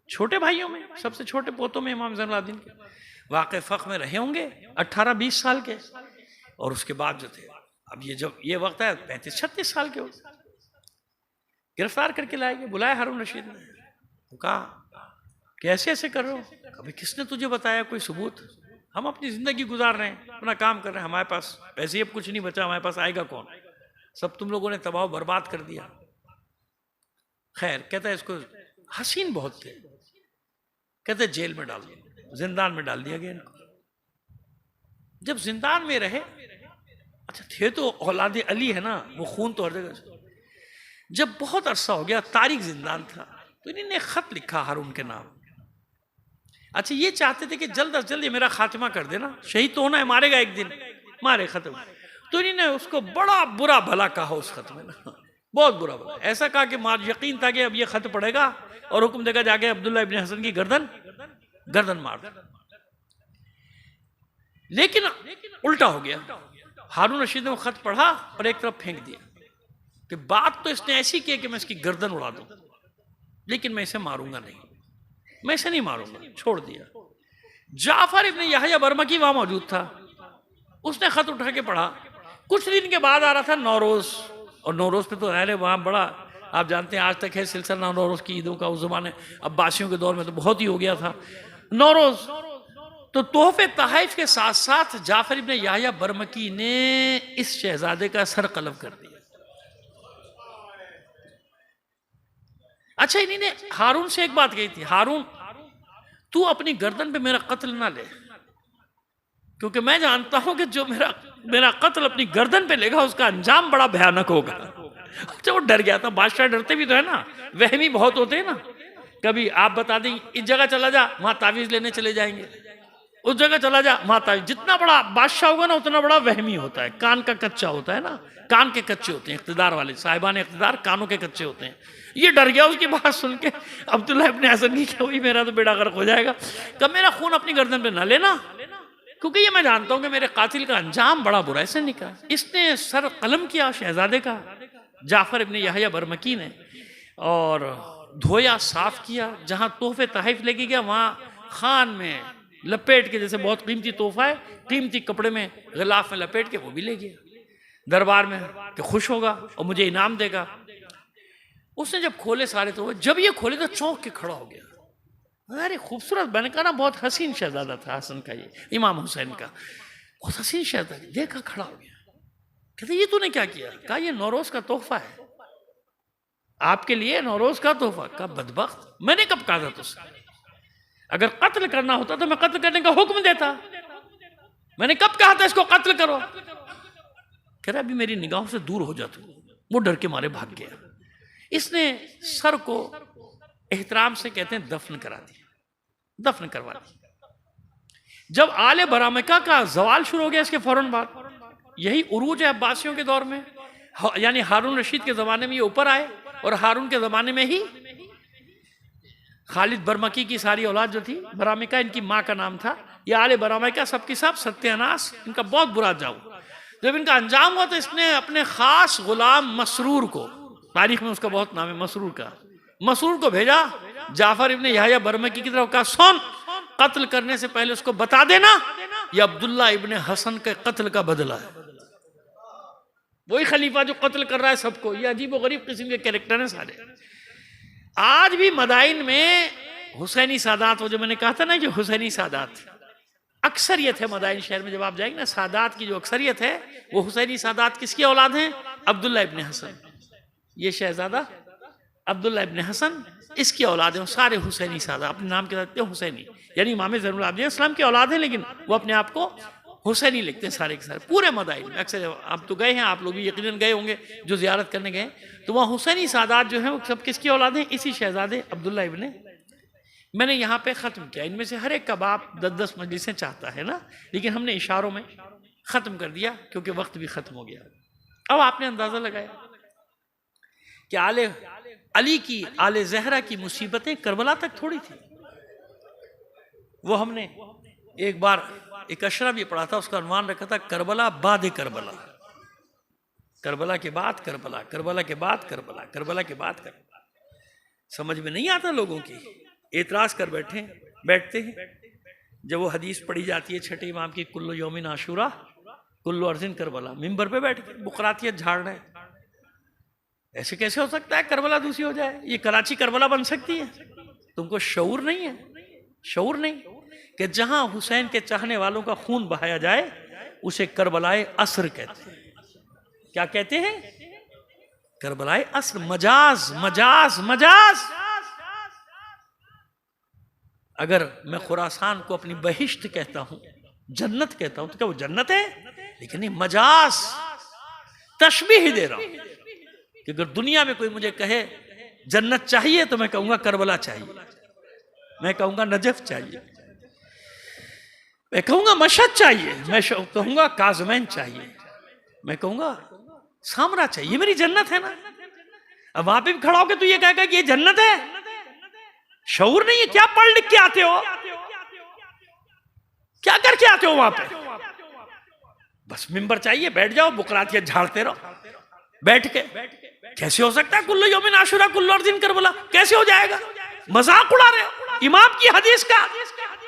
छोटे भाइयों में, सबसे छोटे पोतों में इमाम ज़ैनुल आबिदीन के वाक़े फ़ख्र में रहे होंगे 18-20 साल के। और उसके बाद जो थे, अब ये जब ये वक्त है 35-36 साल के हो। गिरफ्तार करके लाएंगे, बुलाया हारून रशीद ने। तो कहा कैसे ऐसे कर रहे हो? कभी किसने तुझे बताया कोई सबूत? हम अपनी जिंदगी गुजार रहे हैं, अपना काम कर रहे हैं, हमारे पास पैसे अब कुछ नहीं बचा, हमारे पास आएगा कौन? सब तुम लोगों ने तबाह बर्बाद कर दिया। खैर, कहता है इसको हसीन बहुत थे, कहते जेल में डाल दिया, जिंदान में डाल दिया गया इनको। जब जिंदान में रहे, अच्छा थे तो औलाद अली है ना, वो खून तो हर जगह से। जब बहुत अरसा हो गया, तारीख जिंदान था, तो इन्होंने खत लिखा हारून के नाम। अच्छा, ये चाहते थे कि जल्द अज जल्द ये मेरा खात्मा कर देना, शहीद तो होना है, मारेगा एक दिन, मारे खत्म। तो इन्होंने उसको बड़ा बुरा भला कहा उस खत में ना, बहुत बुरा भला। ऐसा कहा कि मार यकीन था कि अब ये खत पढ़ेगा और हुक्म देगा जाके अब्दुल्ला इब्न हसन की गर्दन मार। लेकिन उल्टा हो गया, हारून रशीद ने वो खत पढ़ा और एक तरफ फेंक दिया कि बात तो इसने ऐसी की कि मैं इसकी गर्दन उड़ा दूं, लेकिन मैं इसे मारूंगा नहीं, मैं इसे नहीं मारूंगा, छोड़ दिया। जाफर इब्न यहया बरमकी वहां मौजूद था, उसने खत उठा के पढ़ा। कुछ दिन के बाद आ रहा था नौरोज, और नौरोज पे तो अरे वहां बड़ा, आप जानते हैं आज तक है सिलसिला नौरोज की ईदों का। उस जमाने अब्बासियों के दौर में तो बहुत ही हो गया था नौरोज। तो तोहफे तहाइफ के साथ साथ जाफर इब्न यहया बरमकी ने इस शहजादे का सर कलम कर दिया। अच्छा, इन्हीं हारून से एक बात कही थी, हारून तू अपनी गर्दन पे मेरा कत्ल ना ले, क्योंकि मैं जानता हूं कि जो मेरा कत्ल अपनी गर्दन पे लेगा उसका अंजाम बड़ा भयानक होगा। अच्छा, वो डर गया था। बादशाह डरते भी तो है ना, वहमी बहुत होते हैं ना। कभी आप बता दें इस जगह चला जा, वहां तावीज लेने चले जाएंगे, उस जगह चला जा, वहां तावीज। जितना बड़ा बादशाह होगा ना उतना बड़ा वहमी होता है, कान का कच्चा होता है ना, कान के कच्चे होते हैं इख्तिदार वाले, साहिबान इख्तिदार कानों के कच्चे होते हैं। ये डर गया उसकी बात सुन के अब्दुल्ला इब्न हसन की, क्या हुई मेरा तो बेड़ा गर्क हो जाएगा। कब मेरा खून अपनी गर्दन पे ना लेना, क्योंकि ये मैं जानता हूं कि मेरे कातिल का अंजाम बड़ा बुरा है। इससे निकला, इसने सर कलम किया शहजादे का, जाफर इब्न यहया बरमकी ने, और धोया, साफ किया। जहां तोहफे तहफ़ लेके गया वहां खान में लपेट के, जैसे बहुत कीमती तोहफा है, कीमती कपड़े में गिलाफ में लपेट के वो भी ले गया दरबार में कि खुश होगा और मुझे इनाम देगा। उसने जब खोले सारे, तो जब ये खोले तो चौंक के खड़ा हो गया। अरे खूबसूरत, मैंने कहा ना बहुत हसीन शहजादा था हसन का, ये इमाम हुसैन का बहुत हसीन शहजादा। देखा खड़ा हो गया, कहते ये तूने क्या किया? कहा ये नौरोज का तोहफा है, आपके लिए नौरोज का तोहफा। का बदबख्त, मैंने कब कहा था तुझसे? अगर कत्ल करना होता तो मैं कत्ल करने का हुक्म देता। मैंने कब कहा था इसको कत्ल करो? कह रहा अभी मेरी निगाहों से दूर हो जा तू। वो डर के मारे भाग गया। इसने सर को एहतराम से, कहते हैं, दफन करा दिया, दफन करवा दिया। जब आले बरामका का जवाल शुरू हो गया, इसके फौरन बाद, यही उरूज है अब्बासियों के दौर में, यानी हारून रशीद के जमाने में ये ऊपर आए, और हारून के जमाने में ही खालिद बरमकी की सारी औलाद जो थी बरामका, इनकी माँ का नाम था, ये आले बरामका सबकी सब सत्यानाश, इनका बहुत बुरा जाऊ। जब इनका अंजाम हुआ तो इसने अपने खास गुलाम मसरूर को, तारीख में उसका बहुत नाम है मसरूर का, मसरूर को भेजा जाफर इब्न यहया बरमकी की तरफ। कहा सुन, कत्ल करने से पहले उसको बता देना ये अब्दुल्ला इब्न हसन के कत्ल का बदला है। वही खलीफा जो कत्ल कर रहा है सबको। ये अजीब व गरीब किस्म के कैरेक्टर हैं सारे। आज भी मदाइन में हुसैनी सादात, वो जो मैंने कहा था ना कि हुसैनी सादात अक्सरियत है मदाइन शहर में, जब आप जाएंगे ना, सादात की जो अक्सरियत है वो हुसैनी सादात किसकी औलाद हैं? अब्दुल्ला इब्न हसन। ये शहजादा अब्दुल्ला इब्न हसन, इसकी औलाद है। सारे हुसैनी सादा अपने नाम के साथ हुसैनी, यानी इमाम ज़ैनुल आबिदीन इस्लाम की औलाद है, लेकिन वो अपने आप को हुसैनी लिखते हैं सारे के सारे। पूरे मदाइन में अक्सर, आप तो गए हैं, आप लोग भी यकीनन गए होंगे जो ज़ियारत करने गए, तो वहाँ हुसैनी सादात जो हैं वो सब किसकी औलाद हैं? इसी शहजादे अब्दुल्ला इब्न। मैंने यहाँ पे ख़त्म किया। इनमें से हर एक का बाप 10-10 मजलिसें चाहता है ना, लेकिन हमने इशारों में ख़त्म कर दिया क्योंकि वक्त भी ख़त्म हो गया। अब आपने अंदाज़ा लगाया कि आले अली की, आले ज़हरा की मुसीबतें करबला तक थोड़ी थी। वो हमने एक बार एक अशरा भी पढ़ा था, उसका अनुमान रखा था करबला बाद करबला, करबला के बाद करबला, करबला के बाद करबला, करबला के बाद करबला। समझ में नहीं आता लोगों की, एतराज़ कर बैठते हैं। जब वो हदीस पढ़ी जाती है छठे इमाम की, कुल्लु यौमिन आशूरा कुल्लु अर्जिन करबला, मिंबर पे बैठ के बुकरातियत झाड़ रहे हैं। ऐसे कैसे हो सकता है करबला दूसरी हो जाए? ये कराची करबला बन सकती है? तुमको शऊर नहीं है, शऊर नहीं। कि जहां हुसैन के चाहने वालों का खून बहाया जाए उसे करबलाए असर कहते हैं। क्या कहते हैं? करबलाए असर। मजाज मजाज मजाज। अगर मैं खुरासान को अपनी बहिश्त कहता हूं, जन्नत कहता हूं, तो क्या वो जन्नत है? लेकिन नहीं, मजाज, तशबीह दे रहा हूं कि अगर दुनिया में कोई मुझे कहे जन्नत चाहिए तो मैं कहूंगा करबला चाहिए, मैं कहूंगा नजफ चाहिए, मैं कहूंगा मशहद चाहिए, मैं कहूंगा काज़मैन चाहिए, मैं कहूंगा सामरा चाहिए। ये मेरी जन्नत है ना। अब वहां पे भी खड़ा होकर तू ये कहेगा कि ये जन्नत है? शऊर नहीं है क्या? पढ़ लिख के आते हो? क्या करके आते हो वहां पे? बस मिंबर चाहिए, बैठ जाओ, बुकरातियत झाड़ते रहो बैठ के। कैसे हो सकता है कुल्लू यौमिन आशुरा कुल्लू अर्दिन करबला? कैसे हो जाएगा? मजाक उड़ा रहे हो इमाम की हदीस का,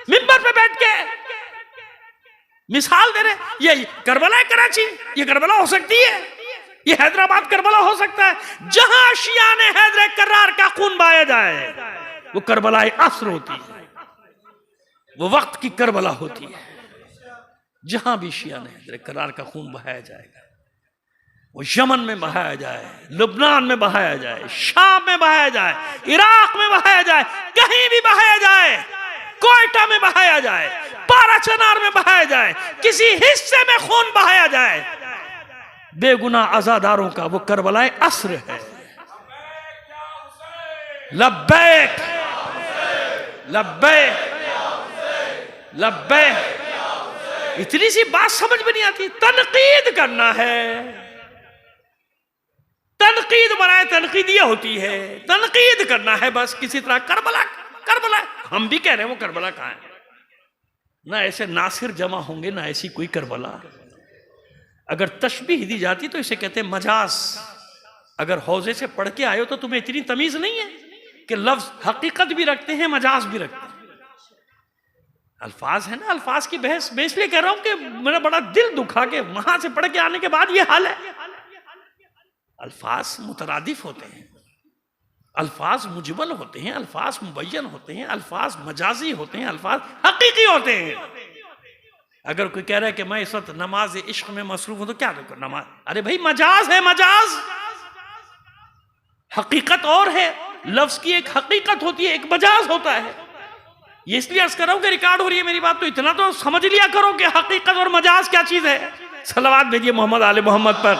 मिंबर पे बैठ के मिसाल दे रहे। ये करबला है कराची, ये करबला हो सकती है? ये हैदराबाद करबला हो सकता है? जहां शिया ने हैदर कर्रार का खून बहाया जाए वो करबलाए असर होती है, वो वक्त की करबला होती है। जहां भी शिया ने हैदर कर्रार का खून बहाया जाएगा, वो यमन में बहाया जाए, लुबनान में बहाया जाए, शाम में बहाया जाए, इराक में बहाया जाए, कहीं भी बहाया जाए, कोयटा में बहाया जाए, पाराचनार में बहाया जाए, किसी हिस्से में खून बहाया जाए बेगुनाह आजादारों का, वो करबलाए असर है। लब्बैक लब्बैक लब्बैक। इतनी सी बात समझ में नहीं आती। तनकीद करना है, तनकीद बनाए तनकीदिया होती है, तनकीद करना है बस किसी तरह। करबला करबला हम भी कह रहे हैं, वो करबला कहां है? ना ऐसे नासिर जमा होंगे, ना ऐसी कोई करबला। अगर तशबीह दी जाती तो इसे कहते हैं मजाज। अगर हौजे से पढ़ के आए हो तो तुम्हें इतनी तमीज नहीं है कि लफ्ज हकीकत भी रखते हैं, मजाज भी रखते हैं। अल्फाज है ना, अल्फाज की बहस मैं इसलिए कह रहा हूं कि मेरा बड़ा दिल दुखा के वहां से पढ़ के आने के बाद ये हाल है। अल्फाज मुतरादिफ होते हैं, अल्फाज मुजमल होते हैं, अल्फाज मुबय्यन होते हैं, अल्फाज मजाजी होते हैं, अल्फाज हकीकी होते हैं। अगर कोई कह रहा है कि मैं इस वक्त नमाज इश्क में मसरूफ हूं तो क्या करूं? नमाज, अरे भाई मजाज है, मजाज। हकीकत और है, लफ्ज की एक हकीकत होती है, एक मजाज होता है। ये इसलिए अर्ज कर रहा हूं कि रिकॉर्ड हो रही है मेरी बात, तो इतना तो समझ लिया करो कि हकीकत और मजाज क्या चीज है। सलावत भेजिए मोहम्मद आले मोहम्मद पर।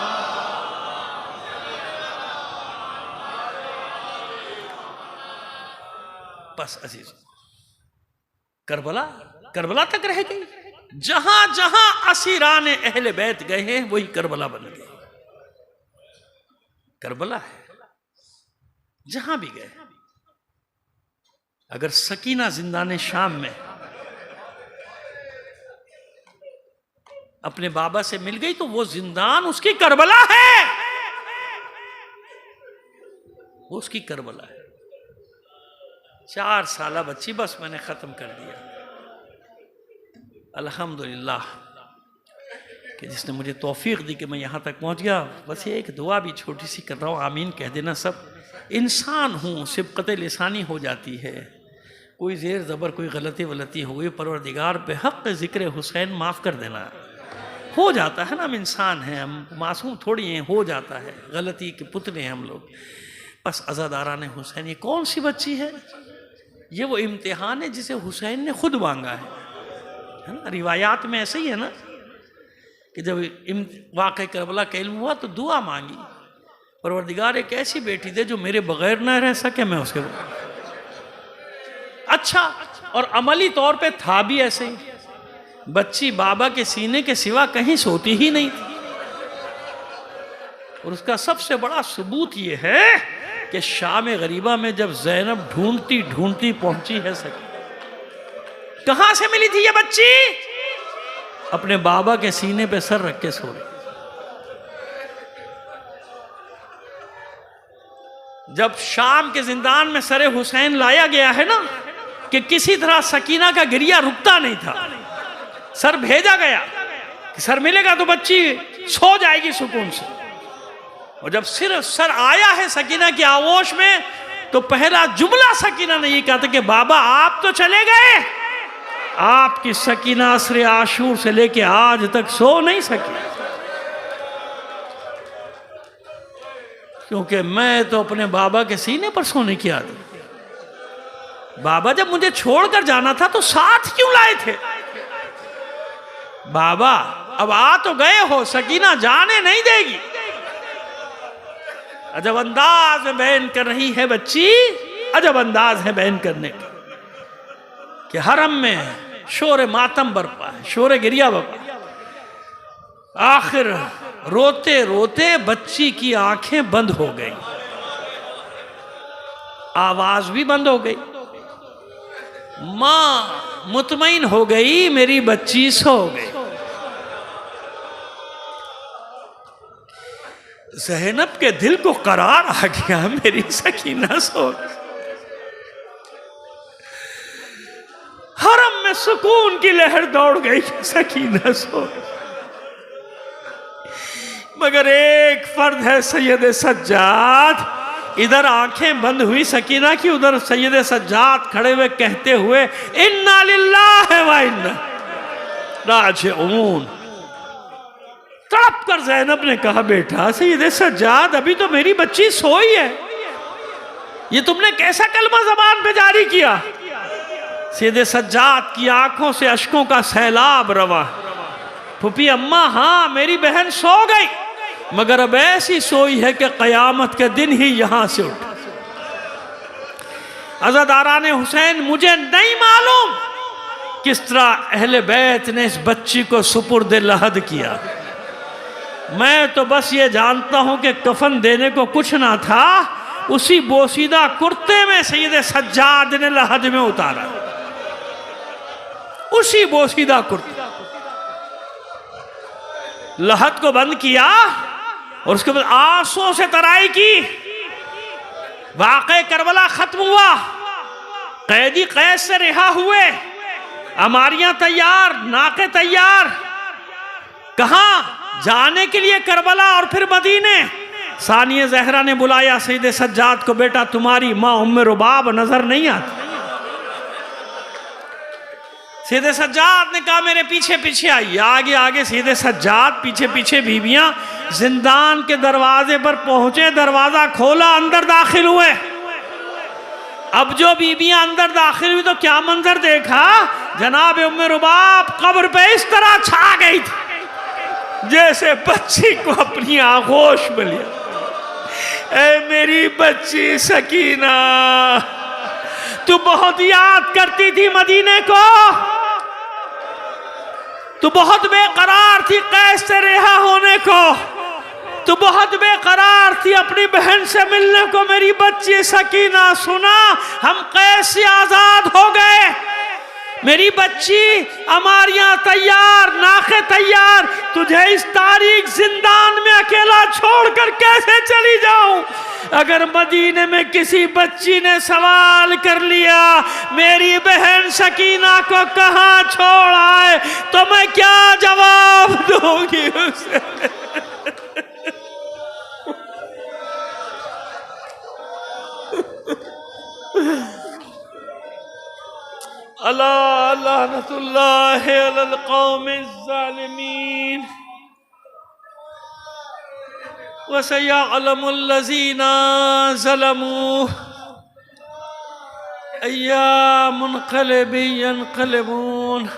बस अजीज, करबला करबला तक रह गई। जहां जहां असीरान अहले बैत गए हैं वही करबला बन गए। करबला है जहां भी गए। अगर सकीना जिंदाने शाम में अपने बाबा से मिल गई तो वो जिंदान उसकी करबला है, वो उसकी करबला है। 4 साल बच्ची, बस मैंने खत्म कर दिया। अल्हम्दुलिल्लाह कि जिसने मुझे तौफीक दी कि मैं यहाँ तक पहुँच गया। बस ये एक दुआ भी छोटी सी कर रहा हूँ, आमीन कह देना सब। इंसान हूँ, सिबकत लिसानी हो जाती है, कोई ज़ेर ज़बर कोई गलती वलती हो गई, परवरदिगार बेहक़ ज़िक्र हुसैन माफ़ कर देना। हो जाता है ना, हम इंसान हैं, हम मासूम थोड़ी हैं, हो जाता है, गलती के पुतले हैं हम लोग। बस अज़ादारान हुसैन, ये कौन सी बच्ची है? ये वो इम्तिहान है जिसे हुसैन ने खुद मांगा है ना। रिवायात में ऐसे ही है ना कि जब वाक़ई करबला का इल्म हुआ तो दुआ मांगी, परवरदिगार एक ऐसी बेटी दे जो मेरे बगैर ना रह सके, मैं उसके बगैर। अच्छा, और अमली तौर पे था भी ऐसे ही। बच्ची बाबा के सीने के सिवा कहीं सोती ही नहीं थी। और उसका सबसे बड़ा सबूत ये है कि शाम गरीबा में जब ज़ैनब ढूंढती ढूंढती पहुंची है सकी, कहां से मिली थी ये बच्ची? अपने बाबा के सीने पे सर रख के सो रही। जब शाम के जिंदान में सरे हुसैन लाया गया है ना, कि किसी तरह सकीना का गिरिया रुकता नहीं था। सर भेजा गया कि सर मिलेगा तो बच्ची सो जाएगी सुकून से। और जब सिर्फ सर आया है सकीना की आगोश में, तो पहला जुमला सकीना ने ये कहा था कि बाबा आप तो चले गए, आपकी सकीना असर आशूर से लेके आज तक सो नहीं सकी, क्योंकि मैं तो अपने बाबा के सीने पर सोने की आदत। बाबा जब मुझे छोड़कर जाना था तो साथ क्यों लाए थे? बाबा अब आ तो गए हो, सकीना जाने नहीं देगी। अजब अंदाज में बयान कर रही है बच्ची, अजब अंदाज है बयान करने का कि हरम में शोर मातम बरपा है, शोर गिरिया बरपा। आखिर रोते रोते बच्ची की आंखें बंद हो गई, आवाज भी बंद हो गई। मां मुतमईन हो गई, मेरी बच्ची सो गई। ज़ैनब के दिल को करार आ गया, मेरी सकीना सो गई। हरम में सुकून की लहर दौड़ गई, सकीना सो गई। मगर एक फर्द है सैयद सज्जाद। इधर आंखें बंद हुई सकीना की, उधर सैयद सज्जाद खड़े हुए कहते हुए इन्ना लिल्लाहि व इन्ना राजिऊन। तड़प कर ज़ैनब ने कहा, बेटा सैयद सज्जाद अभी तो मेरी बच्ची सोई है, ये तुमने कैसा कलमा ज़बान पे जारी किया? सैयद सज्जाद की आंखों से अश्कों का सैलाब रवा। फूफी अम्मा, हाँ मेरी बहन सो गई, मगर अब ऐसी सोई है कि कयामत के दिन ही यहां से उठ। अज़ादारान हुसैन, मुझे नहीं मालूम किस तरह अहले बैत ने इस बच्ची को सुपुर्द लहद किया। मैं तो बस ये जानता हूं कि कफन देने को कुछ ना था, उसी बोसीदा कुर्ते में सैयद सज्जाद ने लहद में उतारा, उसी बोसीदा कुर्ते लहद को बंद किया और उसके बाद आंसुओं से तराई की। वाक़े करबला खत्म हुआ, कैदी कैद से रिहा हुए, अमारियां तैयार, नाके तैयार। कहां जाने के लिए? करबला और फिर मदीने। सानिया ज़हरा ने बुलाया सैयद सज्जाद को, बेटा तुम्हारी माँ उम्मे रुबाब नजर नहीं आती? सैयद सज्जाद ने कहा मेरे पीछे पीछे आइए। आगे आगे सैयद सज्जाद, पीछे पीछे बीबियां। जिंदान के दरवाजे पर पहुंचे, दरवाजा खोला, अंदर दाखिल हुए। अब जो बीबियां अंदर दाखिल हुई तो क्या मंजर देखा? जनाब उम्मे रुबाब कब्र पे इस तरह छा गई थी जैसे बच्ची को अपनी आगोश में लिया। ऐ मेरी बच्ची सकीना, तू बहुत याद करती थी मदीने को, तू बहुत बेकरार थी कैद से रिहा होने को, तू बहुत बेकरार थी अपनी बहन से मिलने को। मेरी बच्ची सकीना, सुना हम कैद से आजाद हो गए। मेरी बच्ची, अमारियां तैयार, नाखे तैयार। तुझे इस तारीख जिंदान में अकेला छोड़कर कैसे चली जाऊं? अगर मदीने में किसी बच्ची ने सवाल कर लिया मेरी बहन सकीना को कहां छोड़ आए, तो मैं क्या जवाब दूंगी उसे? अला लानतुल्लाहि अलल कौमिज़्ज़ालिमीन व सयअलमुल लज़ीना ज़लमू अय्या मुनक़लिबी यनक़लिबून।